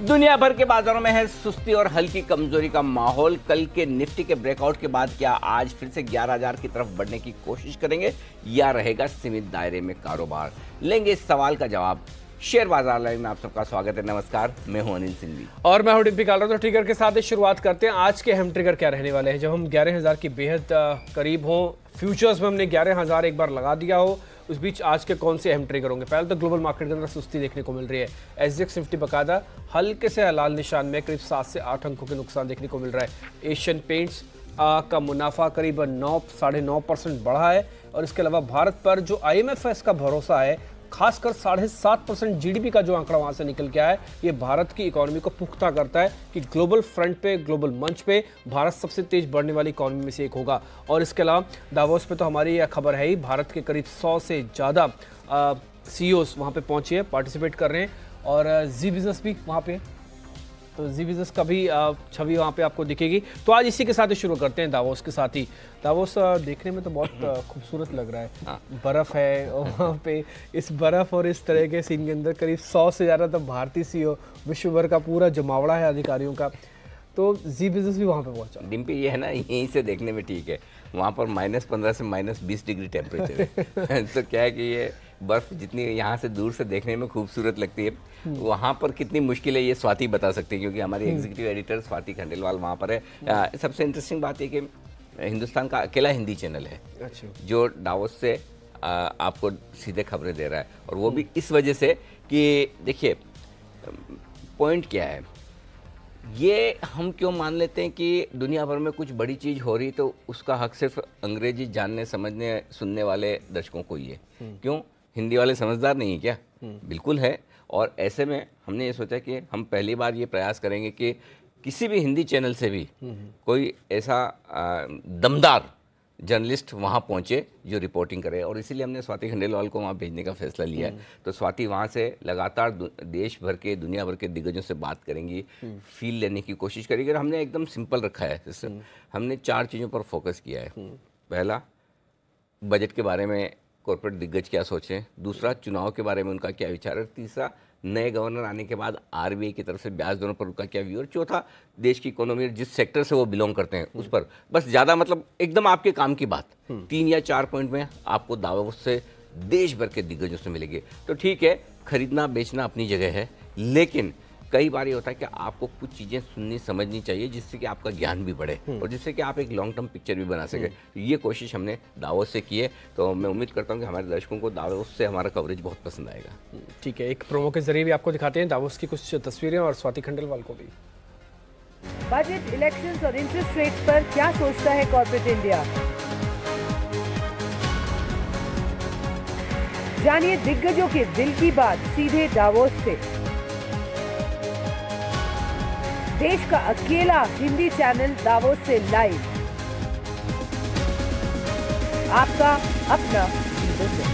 दुनिया भर के बाजारों में है सुस्ती और हल्की कमजोरी का माहौल। कल के निफ्टी के ब्रेकआउट के बाद क्या आज फिर से 11,000 की तरफ बढ़ने की कोशिश करेंगे या रहेगा सीमित दायरे में कारोबार? लेंगे इस सवाल का जवाब। शेयर बाजार लाइव में आप सबका स्वागत है। नमस्कार, मैं हूं अनिल सिंघवी और मैं हूं डिम्पी कालरा। तो ट्रिगर के साथ शुरुआत करते हैं। आज के हम ट्रिगर क्या रहने वाले हैं? जब हम 11,000 की बेहद करीब हो, फ्यूचर्स में हमने 11,000 एक बार लगा दिया हो, उस बीच आज के कौन से अहम ट्रिगर होंगे? पहले तो ग्लोबल मार्केट के अंदर सुस्ती देखने को मिल रही है। एसजीएक्स निफ्टी बकायदा हल्के से लाल निशान में करीब 7 से 8 अंकों के नुकसान देखने को मिल रहा है। एशियन पेंट्स का मुनाफा करीब 9.5% बढ़ा है। और इसके अलावा भारत पर जो IMF का भरोसा है, खासकर 7.5% GDP का जो आंकड़ा वहां से निकल के आया है, ये भारत की इकोनॉमी को पुख्ता करता है कि ग्लोबल फ्रंट पे, ग्लोबल मंच पे भारत सबसे तेज बढ़ने वाली इकोनॉमी में से एक होगा। और इसके अलावा दावोस पे तो हमारी यह खबर है ही, भारत के करीब 100 से ज़्यादा CEOs वहाँ पे पहुंचे हैं, पार्टिसिपेट कर रहे हैं। और जी बिजनेस भी वहाँ पे, तो जी बिजनेस का भी छवि वहाँ पे आपको दिखेगी। तो आज इसी के साथ ही शुरू करते हैं दावोस के साथ ही। दावोस देखने में तो बहुत खूबसूरत लग रहा है। बर्फ़ है और वहाँ पे इस बर्फ़ और इस तरह के सीन के अंदर करीब 100 से ज़्यादा तो भारतीय CEO, विश्व भर का पूरा जमावड़ा है अधिकारियों का। तो जी बिजनेस भी वहाँ पे पहुँचा। डिम्पी, ये है ना, यहीं से देखने में ठीक है। वहाँ पर -15 से -20 डिग्री टेम्परेचर है। तो क्या है कि ये बर्फ़ जितनी यहाँ से दूर से देखने में खूबसूरत लगती है, वहाँ पर कितनी मुश्किल है ये स्वाति बता सकती है, क्योंकि हमारी एग्जीक्यूटिव एडिटर स्वाति खंडेलवाल वहाँ पर है। सबसे इंटरेस्टिंग बात है कि हिंदुस्तान का अकेला हिंदी चैनल है जो दावोस से आपको सीधे खबरें दे रहा है। और वो भी इस वजह से कि देखिए, पॉइंट क्या है, ये हम क्यों मान लेते हैं कि दुनिया भर में कुछ बड़ी चीज़ हो रही तो उसका हक सिर्फ अंग्रेजी जानने, समझने, सुनने वाले दर्शकों को ही है। क्यों? हिंदी वाले समझदार नहीं है क्या? बिल्कुल है। और ऐसे में हमने ये सोचा कि हम पहली बार ये प्रयास करेंगे कि किसी भी हिंदी चैनल से भी कोई ऐसा दमदार जर्नलिस्ट वहाँ पहुँचे जो रिपोर्टिंग करे। और इसीलिए हमने स्वाति खंडेलवाल को वहाँ भेजने का फैसला लिया है। तो स्वाति वहाँ से लगातार देश भर के, दुनिया भर के दिग्गजों से बात करेंगी, फील लेने की कोशिश करेगी। और हमने एकदम सिंपल रखा है सिस्टम। हमने 4 चीज़ों पर फोकस किया है। पहला, बजट के बारे में कॉर्पोरेट दिग्गज क्या सोचें। दूसरा, चुनाव के बारे में उनका क्या विचार है। तीसरा, नए गवर्नर आने के बाद RBI की तरफ से ब्याज दरों पर उनका क्या व्यू। और चौथा, देश की इकोनॉमी, जिस सेक्टर से वो बिलोंग करते हैं उस पर। बस ज़्यादा मतलब एकदम आपके काम की बात 3 या 4 पॉइंट में आपको दावोस से, देश भर के दिग्गजों से मिलेंगे। तो ठीक है, खरीदना बेचना अपनी जगह है, लेकिन कई बार ये होता है कि आपको कुछ चीज़ें सुननी समझनी चाहिए जिससे कि आपका ज्ञान भी बढ़े और जिससे कि आप एक लॉन्ग टर्म पिक्चर भी बना सके। तो ये कोशिश हमने दावोस से की है। तो मैं उम्मीद करता हूँ कि हमारे दर्शकों को दावोस से हमारा कवरेज बहुत पसंद आएगा। ठीक है, एक प्रोमो के जरिए भी आपको दिखाते हैं दावोस की कुछ तस्वीरें और स्वाति खंडेलवाल को भी। बजट, इलेक्शंस और इंटरेस्ट रेट्स पर क्या सोचता है कॉर्पोरेट इंडिया? जानिए दिग्गजों के दिल की बात सीधे दावोस से। देश का अकेला हिंदी चैनल दावोस से लाइव, आपका अपना बिजनेस।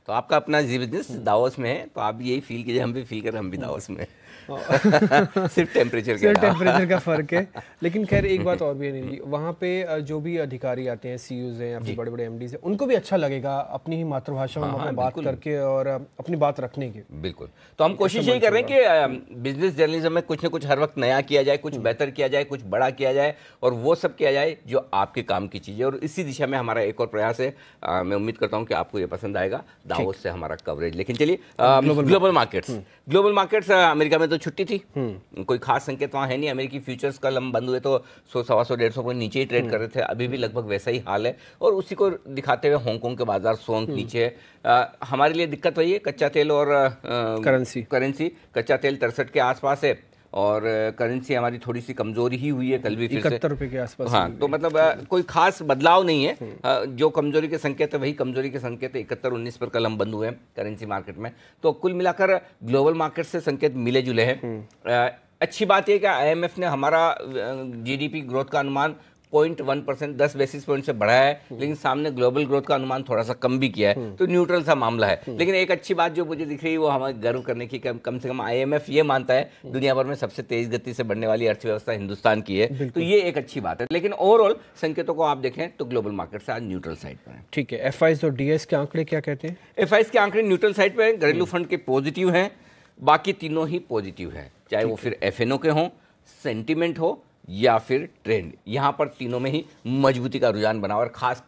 तो आपका अपना जी बिजनेस दावोस में है, तो आप यही फील कीजिए, हम भी फील करें हम भी दावोस में सिर्फ टेम्परेचर का फर्क है। लेकिन खैर एक बात और भी है नील जी, वहाँ पे जो भी अधिकारी आते हैं, CEOs हैं या फिर बड़े बड़े MDs हैं, उनको भी अच्छा लगेगा अपनी ही मातृभाषा में बात करके और अपनी बात रखने की। बिल्कुल। तो हम कोशिश यही कर रहे हैं कि बिजनेस जर्नलिज्म में कुछ ना कुछ हर वक्त नया किया जाए, कुछ बेहतर किया जाए, कुछ बड़ा किया जाए, और वो सब किया जाए जो आपके काम की चीज़ है। और इसी दिशा में हमारा एक और प्रयास है। मैं उम्मीद करता हूँ कि आपको ये पसंद आएगा, दावोस से हमारा कवरेज। लेकिन चलिए, ग्लोबल मार्केट्स अमेरिका में तो छुट्टी थी, कोई खास संकेत वहाँ है नहीं। अमेरिकी फ्यूचर्स कल हम बंद हुए तो 100, 125, 150 पॉइंट नीचे ही ट्रेड कर रहे थे। अभी भी लगभग वैसा ही हाल है। और उसी को दिखाते हुए हांगकांग के बाजार 100 अंक नीचे है। हमारे लिए दिक्कत वही है, कच्चा तेल और करेंसी। कच्चा तेल 63 के आसपास है और करेंसी हमारी थोड़ी सी कमजोरी ही हुई है, कल भी फिर से 71 रुपये के आसपास। हाँ, तो मतलब कोई खास बदलाव नहीं है। जो कमजोरी के संकेत है वही कमजोरी के संकेत है। 71-19 पर कल हम बंद हुए हैं करेंसी मार्केट में। तो कुल मिलाकर ग्लोबल मार्केट से संकेत मिले जुले हैं। अच्छी बात यह कि IMF ने हमारा GDP ग्रोथ का अनुमान 0.1%, 10 बेसिस पॉइंट से बढ़ा है, लेकिन सामने ग्लोबल ग्रोथ का अनुमान थोड़ा सा कम भी किया है। तो न्यूट्रल सा मामला है। लेकिन एक अच्छी बात जो मुझे दिख रही है वो हमें गर्व करने की, कम से कम IMF ये मानता है दुनिया भर में सबसे तेज गति से बढ़ने वाली अर्थव्यवस्था हिंदुस्तान की है। तो ये एक अच्छी बात है। लेकिन ओवरऑल संकेतों को आप देखें तो ग्लोबल मार्केट से आज न्यूट्रल साइड पर है। ठीक है, FIs और DS के आंकड़े क्या कहते हैं? FIs के आंकड़े न्यूट्रल साइड पर है। घरेलू फंड के पॉजिटिव हैं। बाकी तीनों ही पॉजिटिव हैं, चाहे वो फिर एफएनओ के हों, सेंटिमेंट हो या फिर ट्रेंड। यहाँ पर तीनों में ही मजबूती का रुझान बना और खास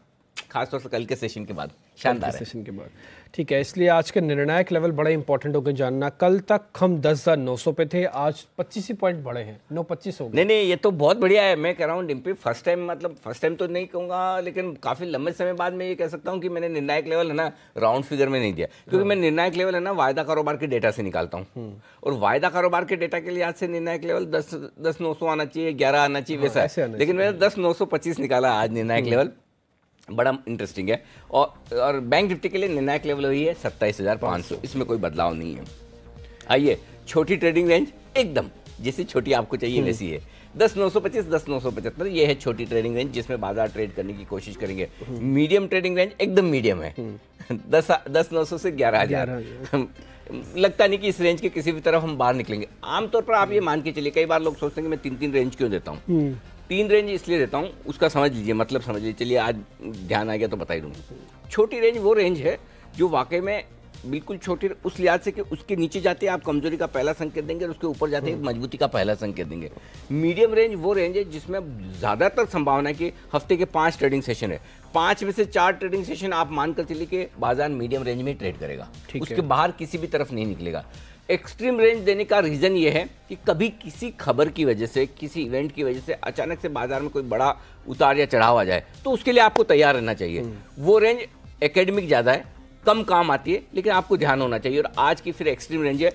तौर से कल के सेशन के बाद शानदार है। सेशन के बाद ठीक है, इसलिए आज के निर्णायक लेवल बड़ा इंपॉर्टेंट हो गए जानना। कल तक हम 10,900 पे थे, आज 25 ही पॉइंट बढ़े हैं, 925 हो गए। नहीं, ये तो बहुत बढ़िया है। मैं कह रहा हूँ डिम्पी, फर्स्ट टाइम तो नहीं कहूँगा, लेकिन काफ़ी लंबे समय बाद मैं ये कह सकता हूँ कि मैंने निर्णायक लेवल है ना राउंड फिगर में नहीं दिया, क्योंकि मैं निर्णायक लेवल है ना वायदा कारोबार के डेटा से निकालता हूँ, और वायदा कारोबार के डेटा के लिहाज से निर्णायक लेवल 10,900 आना चाहिए, 11 आना चाहिए, वैसा है। लेकिन मैंने 10,925 निकाला आज निर्णायक लेवल, बड़ा इंटरेस्टिंग है। और बैंक निफ्टी के लिए निर्णायक लेवल वही है 27,500, इसमें कोई बदलाव नहीं है। आइए, छोटी ट्रेडिंग रेंज एकदम जैसी छोटी आपको चाहिए वैसी है, 10,925 10,975, ये है छोटी ट्रेडिंग रेंज जिसमें बाजार ट्रेड करने की कोशिश करेंगे। मीडियम ट्रेडिंग रेंज एकदम मीडियम है, 10,900 से 11,000। लगता नहीं कि इस रेंज के किसी भी तरफ हम बाहर निकलेंगे। आमतौर पर आप ये मान के चलिए, कई बार लोग सोचते हैं कि मैं 3 रेंज क्यों देता हूँ। 3 रेंज इसलिए देता हूँ, उसका समझ लीजिए, मतलब समझ लीजिए, चलिए आज ध्यान आ गया तो बता ही दूँगा। छोटी रेंज वो रेंज है जो वाकई में बिल्कुल छोटी, उस लिहाज से कि उसके नीचे जाते हैं आप कमजोरी का पहला संकेत देंगे और उसके ऊपर जाते हैं मजबूती का पहला संकेत देंगे। मीडियम रेंज वो रेंज है जिसमें ज़्यादातर संभावना है कि हफ्ते के 5 ट्रेडिंग सेशन है, 5 में से 4 ट्रेडिंग सेशन आप मानकर चलिए कि बाजार मीडियम रेंज में ट्रेड करेगा, उसके बाहर किसी भी तरफ नहीं निकलेगा। एक्सट्रीम रेंज देने का रीज़न ये है कि कभी किसी खबर की वजह से, किसी इवेंट की वजह से अचानक से बाजार में कोई बड़ा उतार या चढ़ाव आ जाए, तो उसके लिए आपको तैयार रहना चाहिए। वो रेंज एकेडमिक ज़्यादा है, कम काम आती है, लेकिन आपको ध्यान होना चाहिए। और आज की फिर एक्सट्रीम रेंज है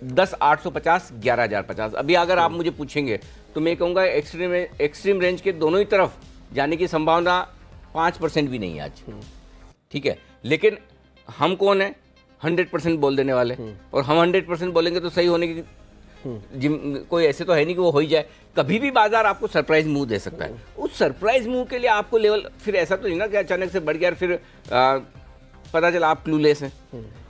10,850 11,050। अभी अगर आप मुझे पूछेंगे तो मैं कहूँगा एक्सट्रीम रेंज के दोनों ही तरफ जाने की संभावना 5% भी नहीं है आज, ठीक है। लेकिन हम कौन है 100% बोल देने वाले, और हम 100% बोलेंगे तो सही होने की कोई ऐसे तो है नहीं कि वो हो ही जाए। कभी भी बाजार आपको सरप्राइज मूव दे सकता है। उस सरप्राइज मूव के लिए आपको लेवल, फिर ऐसा तो नहीं ना कि अचानक से बढ़ गया और फिर पता चला आप क्लूलेस हैं।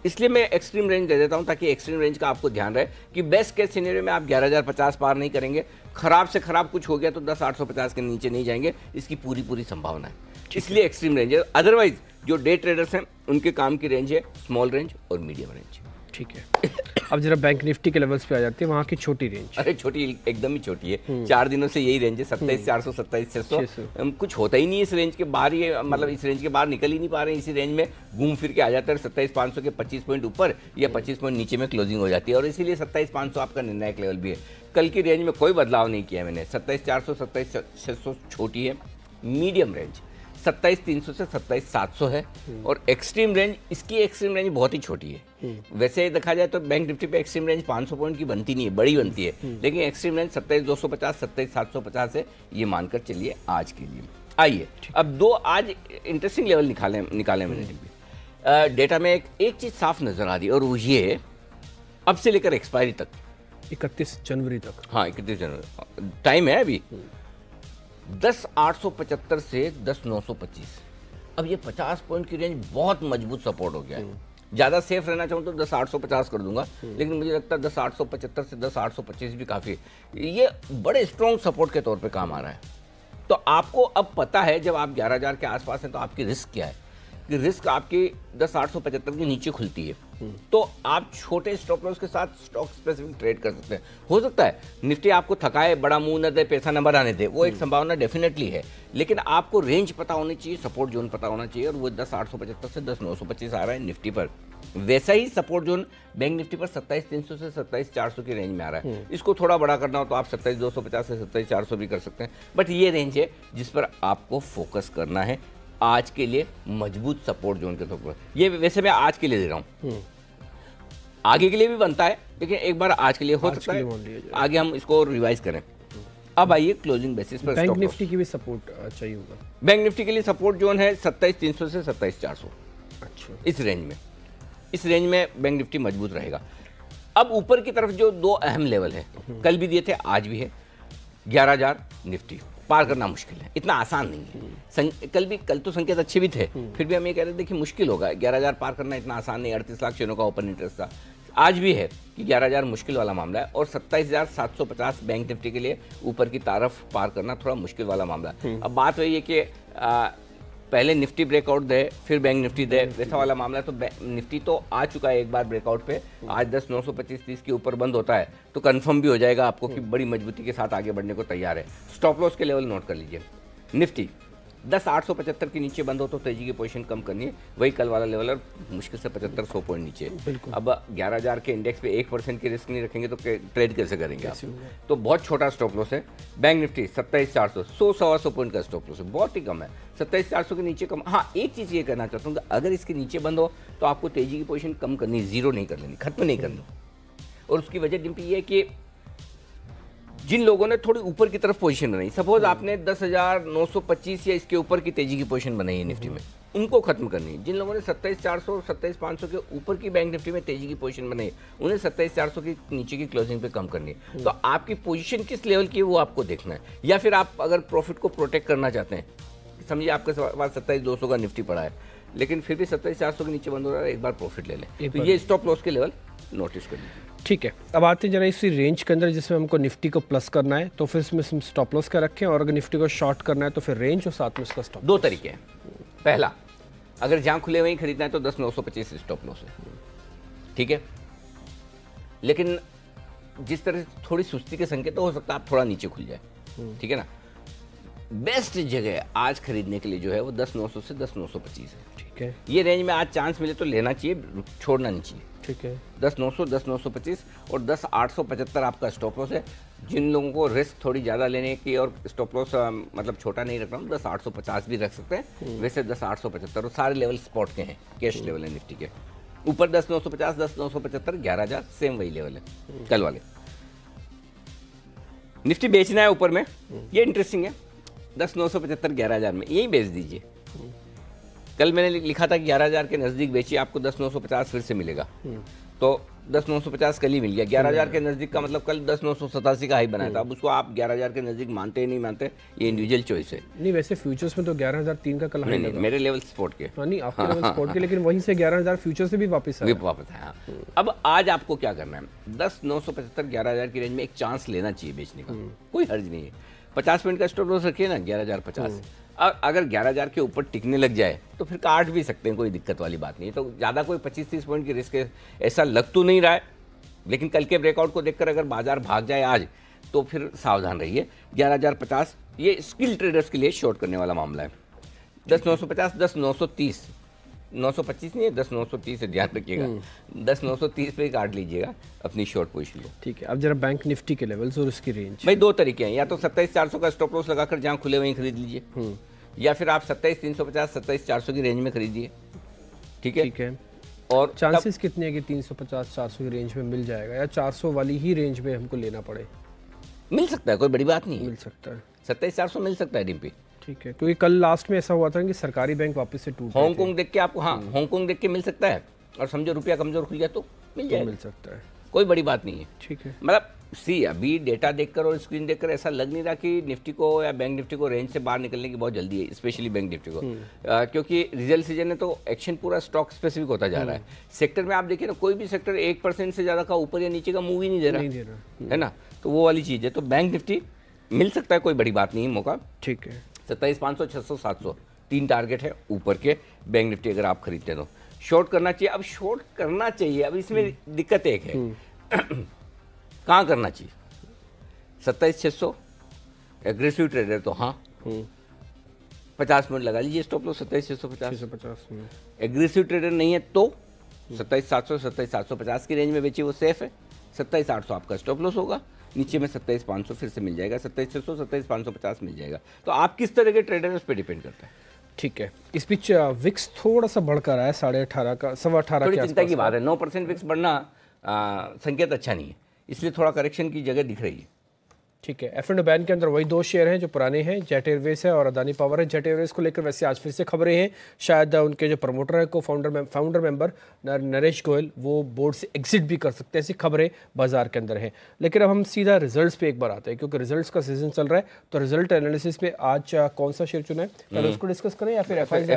इसलिए मैं एक्सट्रीम रेंज दे देता हूं ताकि एक्सट्रीम रेंज का आपको ध्यान रहे कि बेस्ट केस सिनेरियो में आप 11,050 पार नहीं करेंगे, खराब से खराब कुछ हो गया तो 10,850 के नीचे नहीं जाएंगे, इसकी पूरी संभावना है। इसलिए एक्सट्रीम रेंज है। अदरवाइज जो डे ट्रेडर्स हैं उनके काम की रेंज है स्मॉल रेंज और मीडियम रेंज। ठीक है, अब जरा बैंक निफ्टी के लेवल्स पे आ जाते हैं, वहाँ की छोटी रेंज। अरे छोटी एकदम ही छोटी है, 4 दिनों से यही रेंज है 27,400 27,600। कुछ होता ही नहीं है इस रेंज के बाहर, ये मतलब इस रेंज के बाहर निकल ही नहीं पा रहे हैं। इसी रेंज में घूम फिर के आ जाता है 27,500 के 25 पॉइंट ऊपर या 25 पॉइंट नीचे में क्लोजिंग हो जाती है, और इसीलिए 27,500 आपका निर्णायक लेवल भी है। कल की रेंज में कोई बदलाव नहीं किया मैंने, 27,400 27,600 छोटी है। मीडियम रेंज 27,300 से 27,700 है, और एक्सट्रीम रेंज, इसकी एक्सट्रीम रेंज बहुत ही छोटी है। वैसे देखा जाए तो बैंक निफ्टी पे एक्सट्रीम रेंज 500 पॉइंट की बनती नहीं है, बड़ी बनती है, लेकिन एक्सट्रीम रेंज 27,250 27,750 है, ये मानकर चलिए आज के लिए। आइए अब 2 आज इंटरेस्टिंग लेवल निकाले मैंने डेटा में। एक चीज़ साफ नजर आ रही है, और वो ये अब से लेकर एक्सपायरी तक 31 जनवरी तक, हाँ 31 जनवरी टाइम है अभी, 10,875 से 10,925। अब ये 50 पॉइंट की रेंज बहुत मजबूत सपोर्ट हो गया है। ज़्यादा सेफ रहना चाहूँ तो 10,850 कर दूंगा, लेकिन मुझे लगता है 10,875 से 10,825 भी काफ़ी, ये बड़े स्ट्रॉन्ग सपोर्ट के तौर पे काम आ रहा है। तो आपको अब पता है जब आप 11,000 के आसपास हैं तो आपकी रिस्क क्या है, कि रिस्क आपकी 10,875 के नीचे खुलती है, तो आप छोटे स्टॉप लॉस के साथ स्टॉक स्पेसिफिक ट्रेड कर सकते हैं। हो सकता है निफ्टी आपको थकाए, बड़ा मुंह न दे, पैसा न बढ़ाने दे, वो एक संभावना डेफिनेटली है, लेकिन आपको रेंज पता होनी चाहिए, सपोर्ट जोन पता होना चाहिए, और वो 10,875 से 10,925 आ रहा है निफ्टी पर। वैसा ही सपोर्ट जोन बैंक निफ्टी पर 27,300 से 27,400 की रेंज में आ रहा है। इसको थोड़ा बड़ा करना हो तो आप 27,250 से 27,400 भी कर सकते हैं, बट ये रेंज है जिस पर आपको फोकस करना है आज के लिए, मजबूत सपोर्ट जोन के तौर पर। ये वैसे मैं आज के लिए दे रहा हूँ, आगे के लिए भी बनता है, लेकिन एक बार आज के लिए हो सकता है, आगे हम इसको रिवाइज करें। अब आइए क्लोजिंग बेसिस पर बैंक निफ्टी की भी सपोर्ट चाहिए होगा। बैंक निफ्टी के लिए सपोर्ट जोन है 27,300 से 27,400। अच्छा, इस रेंज में बैंक निफ्टी मजबूत रहेगा। अब ऊपर की तरफ जो 2 अहम लेवल है, कल भी दिए थे आज भी है, 11,000 निफ्टी पार करना मुश्किल है, इतना आसान नहीं है। कल तो संकेत अच्छे भी थे, फिर भी हम ये कह रहे थे देखिए मुश्किल होगा, 11,000 पार करना इतना आसान नहीं, 38 लाख शेयरों का ओपन इंटरेस्ट था। आज भी है कि 11,000 मुश्किल वाला मामला है, और 27,750 बैंक निफ्टी के लिए ऊपर की तरफ पार करना थोड़ा मुश्किल वाला मामला है। अब बात वही है कि पहले निफ्टी ब्रेकआउट दे फिर बैंक निफ्टी दे, वैसा वाला मामला है। तो निफ्टी तो आ चुका है एक बार ब्रेकआउट पे, आज 10,925-30 के ऊपर बंद होता है तो कंफर्म भी हो जाएगा आपको कि बड़ी मजबूती के साथ आगे बढ़ने को तैयार है। स्टॉप लॉस के लेवल नोट कर लीजिए। निफ्टी 10,875 के नीचे बंद हो तो तेजी की पोजीशन कम करनी है, वही कल वाला लेवल है, मुश्किल से 75-100 पॉइंट नीचे। अब 11,000 के इंडेक्स पे 1% की रिस्क नहीं रखेंगे तो ट्रेड कैसे करेंगे आप? तो बहुत छोटा स्टॉप लॉस है। बैंक निफ्टी 27,400, 100-125 पॉइंट का स्टॉप लॉस है, बहुत ही कम है। 27,400 के नीचे कम। हाँ, एक चीज़ ये कहना चाहता हूँ कि अगर इसके नीचे बंद हो तो आपको तेजी की पोजीशन कम करनी, जीरो नहीं कर लेनी, खत्म नहीं करनी। और उसकी वजह डिम्पी ये है कि जिन लोगों ने थोड़ी ऊपर की तरफ पोजीशन बनाई, सपोज आपने 10,925 या इसके ऊपर की तेजी की पोजीशन बनाई है निफ्टी में, उनको खत्म करनी है। जिन लोगों ने 27,400 और 27,500 के ऊपर की बैंक निफ्टी में तेजी की पोजीशन बनाई, उन्हें 27,400 की नीचे की क्लोजिंग पे कम करनी है। तो आपकी पोजीशन किस लेवल की है वो आपको देखना है। या फिर आप अगर प्रॉफिट को प्रोटेक्ट करना चाहते हैं, समझिए आपके पास 27,200 का निफ्टी पड़ा है लेकिन फिर भी 27,400 के नीचे बंद हो रहा है, एक बार प्रॉफिट ले लें। तो ये स्टॉप लॉस के लेवल नोटिस कर लीजिए। ठीक है, अब आते हैं जरा इसी रेंज के अंदर जिसमें हमको निफ्टी को प्लस करना है, तो फिर इसमें हम स्टॉप लॉस का रखें, और अगर निफ्टी को शॉर्ट करना है तो फिर रेंज और साथ में इसका स्टॉप। दो तरीके हैं। पहला, अगर जहां खुले वहीं खरीदना है तो 10,925 स्टॉप लॉस है, ठीक है। लेकिन जिस तरह से थोड़ी सुस्ती के संकेत तो हो सकता है आप थोड़ा नीचे खुल जाए, ठीक है ना। बेस्ट जगह आज खरीदने के लिए जो है वो 10,900 से 10,925 है, ठीक है। ये रेंज में आज चांस मिले तो लेना चाहिए, छोड़ना नहीं चाहिए, ठीक है। 10,900, 10,925 और 10,875 आपका स्टॉप लॉस है। जिन लोगों को रिस्क थोड़ी ज़्यादा लेने की और स्टॉप लॉस मतलब छोटा नहीं रख रहा हूँ, 10,850 भी रख सकते हैं। वैसे 10,875 और सारे लेवल स्पॉट के हैं, कैश लेवल है निफ्टी के। ऊपर 10,950, 10,975, 11,000 सेम वही लेवल है कल वाले। निफ्टी बेचना है ऊपर में, ये इंटरेस्टिंग है। 10,975, 11,000 में यही बेच दीजिए। कल मैंने लिखा था कि 11,000 के नज़दीक बेचिए, आपको 10,950 फिर से मिलेगा। तो 10,950 कल ही मिल गया। 11,000 के नज़दीक का मतलब कल 10,987 का हाई बनाया था। अब उसको आप 11,000 के नज़दीक मानते ही नहीं मानते, ये इंडिविजुअल चॉइस है। नहीं, वैसे फ्यूचर्स में तो 11,003 का कल हाई लगा। मेरे लेवल स्पॉट के। हाँ, नहीं आपके लेवल स्पॉट के, लेकिन वहीं से 11,000 फ्यूचर से भी वापस आया। हाँ। अब आज आपको क्या करना है, 10,975, 11,000 की रेंज में एक चांस लेना चाहिए बेचने का, कोई हर्ज नहीं है। 50 मिनट का स्टॉप लॉस रखिए ना, 11,050। अगर 11,000 के ऊपर टिकने लग जाए तो फिर काट भी सकते हैं, कोई दिक्कत वाली बात नहीं है। तो ज़्यादा कोई 25-30 पॉइंट की रिस्क है ऐसा लग तो नहीं रहा है, लेकिन कल के ब्रेकआउट को देखकर अगर बाजार भाग जाए आज तो फिर सावधान रहिए। 11,050 ये स्किल ट्रेडर्स के लिए शॉर्ट करने वाला मामला है। 10,950, 10,930, 925 नहीं है, 10,930 से ध्यान रखिएगा। 10,930 पे काट लीजिएगा अपनी शॉर्ट पोजीशन को। ठीक है, अब जरा बैंक निफ्टी के लेवल्स और उसकी रेंज। भाई दो तरीके हैं, या तो 27,400 का स्टॉप लॉस लगाकर जहां खुले वहीं खरीद लीजिए, या फिर आप 27,350, 27,400 की रेंज में खरीदिए, ठीक है। ठीक है, और चांसेस कितने हैं कि 350-400 की रेंज में मिल जाएगा, या 400 वाली ही रेंज में हमको लेना पड़े? मिल सकता है, कोई बड़ी बात नहीं है, मिल सकता है। 27,400 मिल सकता है डिम्पी। ठीक है, क्योंकि कल लास्ट में ऐसा हुआ था कि सरकारी बैंक वापस से टूट हांगकांग देख के आपको, हाँ हांगकांग देख के मिल सकता है, और समझो रुपया कमजोर खुल गया तो मिल जाएगा, मिल सकता है, कोई बड़ी बात नहीं है। ठीक है, मतलब अभी डेटा देखकर और स्क्रीन देखकर ऐसा लग नहीं रहा कि निफ्टी को या बैंक निफ्टी को रेंज से बाहर निकलने की बहुत जल्दी है, स्पेशली बैंक निफ्टी को, क्योंकि रिजल्ट सीजन है तो एक्शन पूरा स्टॉक स्पेसिफिक होता जा रहा है। सेक्टर में आप देखिए ना, कोई भी सेक्टर 1% से ज़्यादा का ऊपर या नीचे का मूव ही नहीं दे रहा है ना, तो वो वाली चीज़ है। तो बैंक निफ्टी मिल सकता है, कोई बड़ी बात नहीं है, मौका। ठीक है, 27,500, 600, 700 तीन टारगेट है ऊपर के बैंक निफ्टी अगर आप खरीदते हैं तो शॉर्ट करना चाहिए। अब शॉर्ट करना चाहिए, अब इसमें दिक्कत एक है कहाँ करना चाहिए। 27,600 एग्रेसिव ट्रेडर तो हाँ 50 मिनट लगा लीजिए स्टॉप लॉस 27,650 में। एग्रेसिव ट्रेडर नहीं है तो 27,700, 27,750 की रेंज में बेचिए, वो सेफ है। 27,800 आपका स्टॉप लॉस होगा, नीचे में 27,500 फिर से मिल जाएगा, 27,600, 27,550 मिल जाएगा। तो आप किस तरह के ट्रेडर है उस पर डिपेंड करता है। ठीक है, इस बीच विक्स थोड़ा सा बढ़कर आया, 18.5 का, 18.25 थोड़ी चिंता की बात है। 9% विक्स बढ़ना संकेत अच्छा नहीं है, इसलिए थोड़ा करेक्शन की जगह दिख रही है। ठीक है, एफ एंड बैन के अंदर वही दो शेयर हैं जो पुराने हैं, जेट एयरवेज है और अदानी पावर है। जेट एयरवेज को लेकर वैसे आज फिर से खबरें हैं, शायद उनके जो प्रमोटर है, को फाउंडर मेंबर नरेश गोयल, वो बोर्ड से एग्जिट भी कर सकते हैं, ऐसी खबरें बाजार के अंदर हैं। लेकिन अब हम सीधा रिजल्ट्स पे एक बार आते हैं, क्योंकि रिजल्ट्स का सीजन चल रहा है। तो रिजल्ट एनालिसिस पे आज कौन सा शेयर चुना है, पहले उसको डिस्कस करें या फिर एफआईज?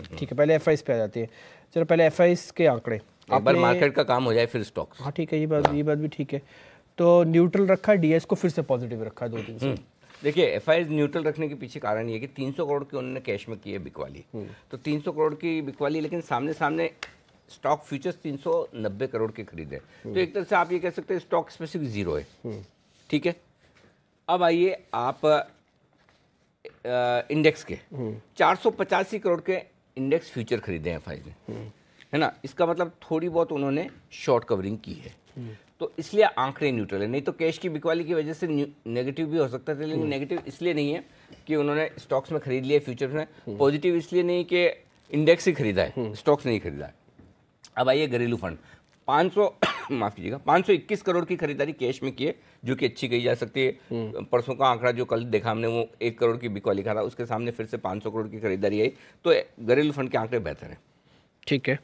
ठीक है, पहले एफआईज पे आ जाती है। चलो पहले एफआईज के आंकड़े, एक बार मार्केट का काम हो जाए फिर स्टॉक्स। हाँ ठीक है, ये बात भी ठीक है। तो न्यूट्रल रखा है, डीएस को फिर से पॉजिटिव रखा है 2 दिन से। देखिए एफआई न्यूट्रल रखने के पीछे कारण ये है कि 300 करोड़ की उन्होंने कैश में की है बिकवाली, तो 300 करोड़ की बिकवाली, लेकिन सामने सामने स्टॉक फ्यूचर्स 390 करोड़ के खरीदे, तो एक तरह से आप ये कह सकते हैं स्टॉक स्पेसिफिक जीरो है। ठीक है, अब आइए आप इंडेक्स के 485 करोड़ के इंडेक्स फ्यूचर खरीदे हैं एफआई ने, है ना, इसका मतलब थोड़ी बहुत उन्होंने शॉर्ट कवरिंग की है, तो इसलिए आंकड़े न्यूट्रल है। नहीं तो कैश की बिकवाली की वजह से नेगेटिव भी हो सकता था, लेकिन नेगेटिव इसलिए नहीं है कि उन्होंने स्टॉक्स में खरीद लिया फ्यूचर्स में, पॉजिटिव इसलिए नहीं कि इंडेक्स ही खरीदा है, स्टॉक्स नहीं खरीदा है। अब आइए घरेलू फंड 521 करोड़ की खरीदारी कैश में की है, जो कि अच्छी कही जा सकती है। परसों का आंकड़ा जो कल देखा हमने वो 1 करोड़ की बिकवाली का था, उसके सामने फिर से 500 करोड़ की खरीदारी आई, तो घरेलू फंड के आंकड़े बेहतर हैं। ठीक है,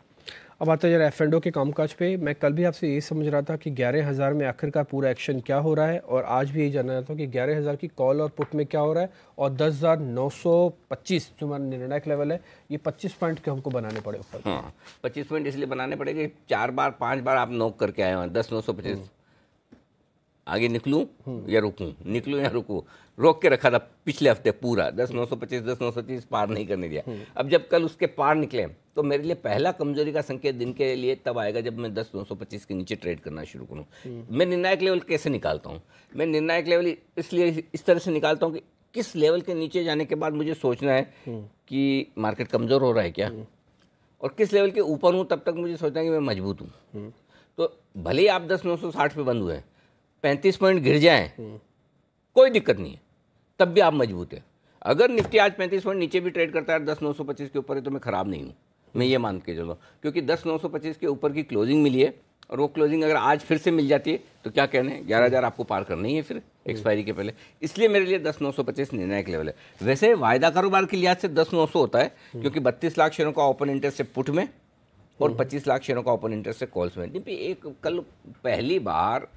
अब आता है जरा F&O के कामकाज पे। मैं कल भी आपसे ये समझ रहा था कि 11,000 में आखिरकार पूरा एक्शन क्या हो रहा है, और आज भी यही जानना चाहता हूँ कि 11,000 की कॉल और पुट में क्या हो रहा है, और 10,925 जो हमारा निर्णायक लेवल है, ये 25 पॉइंट के हमको बनाने पड़े ऊपर। हाँ, 25 पॉइंट इसलिए बनाने पड़ेंगे, 5 बार आप नोक करके आए हैं 10,925। आगे निकलूं या रुकूं, निकलूं या रुकूं, रोक के रखा था पिछले हफ्ते पूरा 10,925 10,930 पार नहीं करने दिया। अब जब कल उसके पार निकले तो मेरे लिए पहला कमजोरी का संकेत दिन के लिए तब आएगा जब मैं 10,925 के नीचे ट्रेड करना शुरू करूं। मैं निर्णायक लेवल कैसे निकालता हूं? मैं निर्णायक लेवल इसलिए इस तरह से निकालता हूं कि किस लेवल के नीचे जाने के बाद मुझे सोचना है कि मार्केट कमजोर हो रहा है क्या, और किस लेवल के ऊपर हूं तब तक मुझे सोचना है कि मैं मजबूत हूं। तो भले ही आप 10,960 पे बंद हुए, 35 पॉइंट गिर जाएं, कोई दिक्कत नहीं है, तब भी आप मजबूत है। अगर निफ्टी आज 35 पॉइंट नीचे भी ट्रेड करता है 10,925 के ऊपर है तो मैं खराब नहीं हूँ, मैं ये मान के चलो, क्योंकि 10,925 के ऊपर की क्लोजिंग मिली है, और वो क्लोजिंग अगर आज फिर से मिल जाती है तो क्या कहने, 11,000 आपको पार करना ही है फिर एक्सपायरी के पहले। इसलिए मेरे लिए 10,925 निर्णायक लेवल है। वैसे वायदा कारोबार के लिहाज से 10,900 होता है, क्योंकि 32 लाख शेयरों का ओपन इंटरेस्ट है पुट में, और 25 लाख शेयरों का ओपन इंटरेस्ट है कॉल्स में। एक कल पहली बार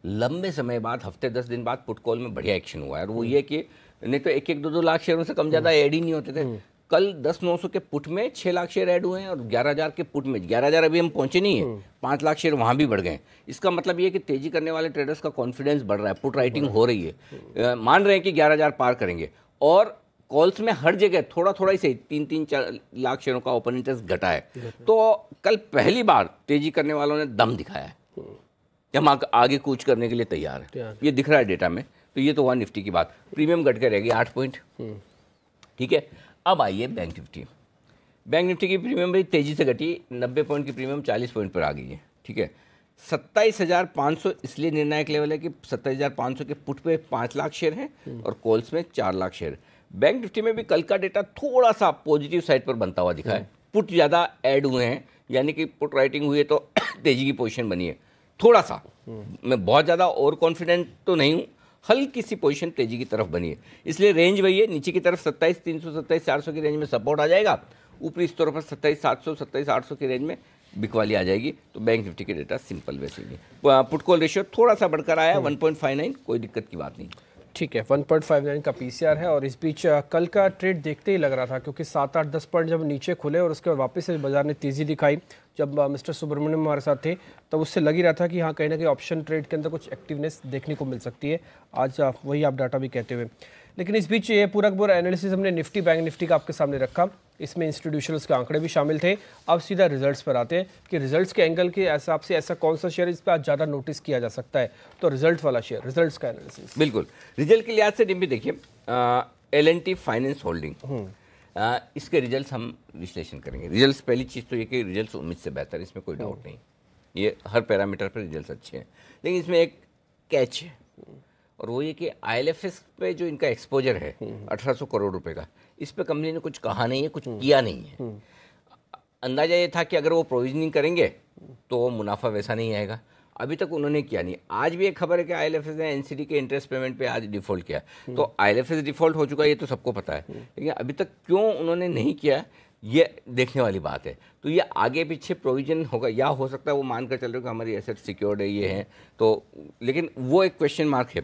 लंबे समय बाद, हफ्ते 10 दिन बाद पुट कॉल में बढ़िया एक्शन हुआ है, और वो ये कि नहीं तो 1-2 लाख शेयरों से कम ज़्यादा ऐड ही नहीं होते थे। कल 10,900 के पुट में 6 लाख शेयर ऐड हुए हैं, और 11,000 के पुट में 11,000 अभी हम पहुंचे नहीं है, 5 लाख शेयर वहां भी बढ़ गए। इसका मतलब ये कि तेजी करने वाले ट्रेडर्स का कॉन्फिडेंस बढ़ रहा है, पुट राइटिंग हो रही है, मान रहे हैं कि 11,000 पार करेंगे। और कॉल्स में हर जगह थोड़ा थोड़ा ही सही 3-4 लाख शेयरों का ओपन इंटरेस्ट घटा है, तो कल पहली बार तेजी करने वालों ने दम दिखाया है, हम आगे कूच करने के लिए तैयार है, ये दिख रहा है डेटा में। तो ये तो हुआ निफ्टी की बात। प्रीमियम घट के रहेगी 8 पॉइंट। ठीक है, अब आइए बैंक निफ्टी। बैंक निफ्टी की प्रीमियम बड़ी तेजी से घटी, 90 पॉइंट की प्रीमियम 40 पॉइंट पर आ गई है। ठीक है, 27,500 इसलिए निर्णायक लेवल है कि 27,500 के पुट पे 5 लाख शेयर हैं और कॉल्स में 4 लाख शेयर। बैंक निफ्टी में भी कल का डेटा थोड़ा सा पॉजिटिव साइड पर बनता हुआ दिखा है, पुट ज़्यादा ऐड हुए हैं, यानी कि पुट राइटिंग हुई है तो तेजी की पोजीशन बनी है थोड़ा सा। मैं बहुत ज़्यादा ओवर कॉन्फिडेंट तो नहीं हूँ, हल्की सी पोजीशन तेजी की तरफ बनी है, इसलिए रेंज वही है, नीचे की तरफ 27,300 27,400 की रेंज में सपोर्ट आ जाएगा, ऊपरी स्तर पर 27,700 27,800 की रेंज में बिकवाली आ जाएगी। तो बैंक निफ्टी के डेटा सिंपल वैसे ही। पुट कॉल रेशियो थोड़ा सा बढ़कर आया 1.59, कोई दिक्कत की बात नहीं। ठीक है, 1.59 का पीसीआर है, और इस बीच कल का ट्रेड देखते ही लग रहा था, क्योंकि 7-8-10 पॉइंट जब नीचे खुले और उसके बाद वापस से बाजार ने तेज़ी दिखाई, जब मिस्टर सुब्रमण्यम हमारे साथ थे तब उससे लग ही रहा था कि हाँ कहीं ना कहीं ऑप्शन ट्रेड के अंदर कुछ एक्टिवनेस देखने को मिल सकती है। आज वही आप डाटा भी कहते हुए, लेकिन इस बीच ये पूरा पूरा एनालिसिस हमने निफ्टी बैंक निफ्टी का आपके सामने रखा, इसमें इंस्टीट्यूशनल्स के आंकड़े भी शामिल थे। अब सीधा रिजल्ट्स पर आते हैं कि रिजल्ट्स के एंगल के हिसाब से ऐसा कौन सा शेयर इस पर आज ज़्यादा नोटिस किया जा सकता है, तो रिजल्ट वाला शेयर, रिजल्ट्स का एनालिसिस। बिल्कुल, रिजल्ट के लिहाज से डिम्पी देखिए, L&T फाइनेंस होल्डिंग, इसके रिजल्ट्स हम विश्लेषण करेंगे। रिजल्ट्स पहली चीज़ तो ये कि रिजल्ट्स उम्मीद से बेहतर, इसमें कोई डाउट नहीं, ये हर पैरामीटर पर रिजल्ट्स अच्छे हैं, लेकिन इसमें एक कैच है, और वो ये कि IL&FS पे जो इनका एक्सपोजर है 1,800 करोड़ रुपए का, इस पे कंपनी ने कुछ कहा नहीं है, कुछ किया नहीं है। अंदाजा ये था कि अगर वो प्रोविजनिंग करेंगे तो मुनाफा वैसा नहीं आएगा, अभी तक उन्होंने किया नहीं। आज भी एक खबर है कि IL&FS ने NCD के इंटरेस्ट पेमेंट पे आज डिफॉल्ट किया, तो IL&FS डिफॉल्ट हो चुका है, ये तो सबको पता है, लेकिन अभी तक क्यों उन्होंने नहीं किया ये देखने वाली बात है। तो ये आगे पीछे प्रोविजन होगा, या हो सकता है वो मानकर चल रहे हो कि हमारी एसेट सिक्योर्ड है, ये है, तो लेकिन वो एक क्वेश्चन मार्क है।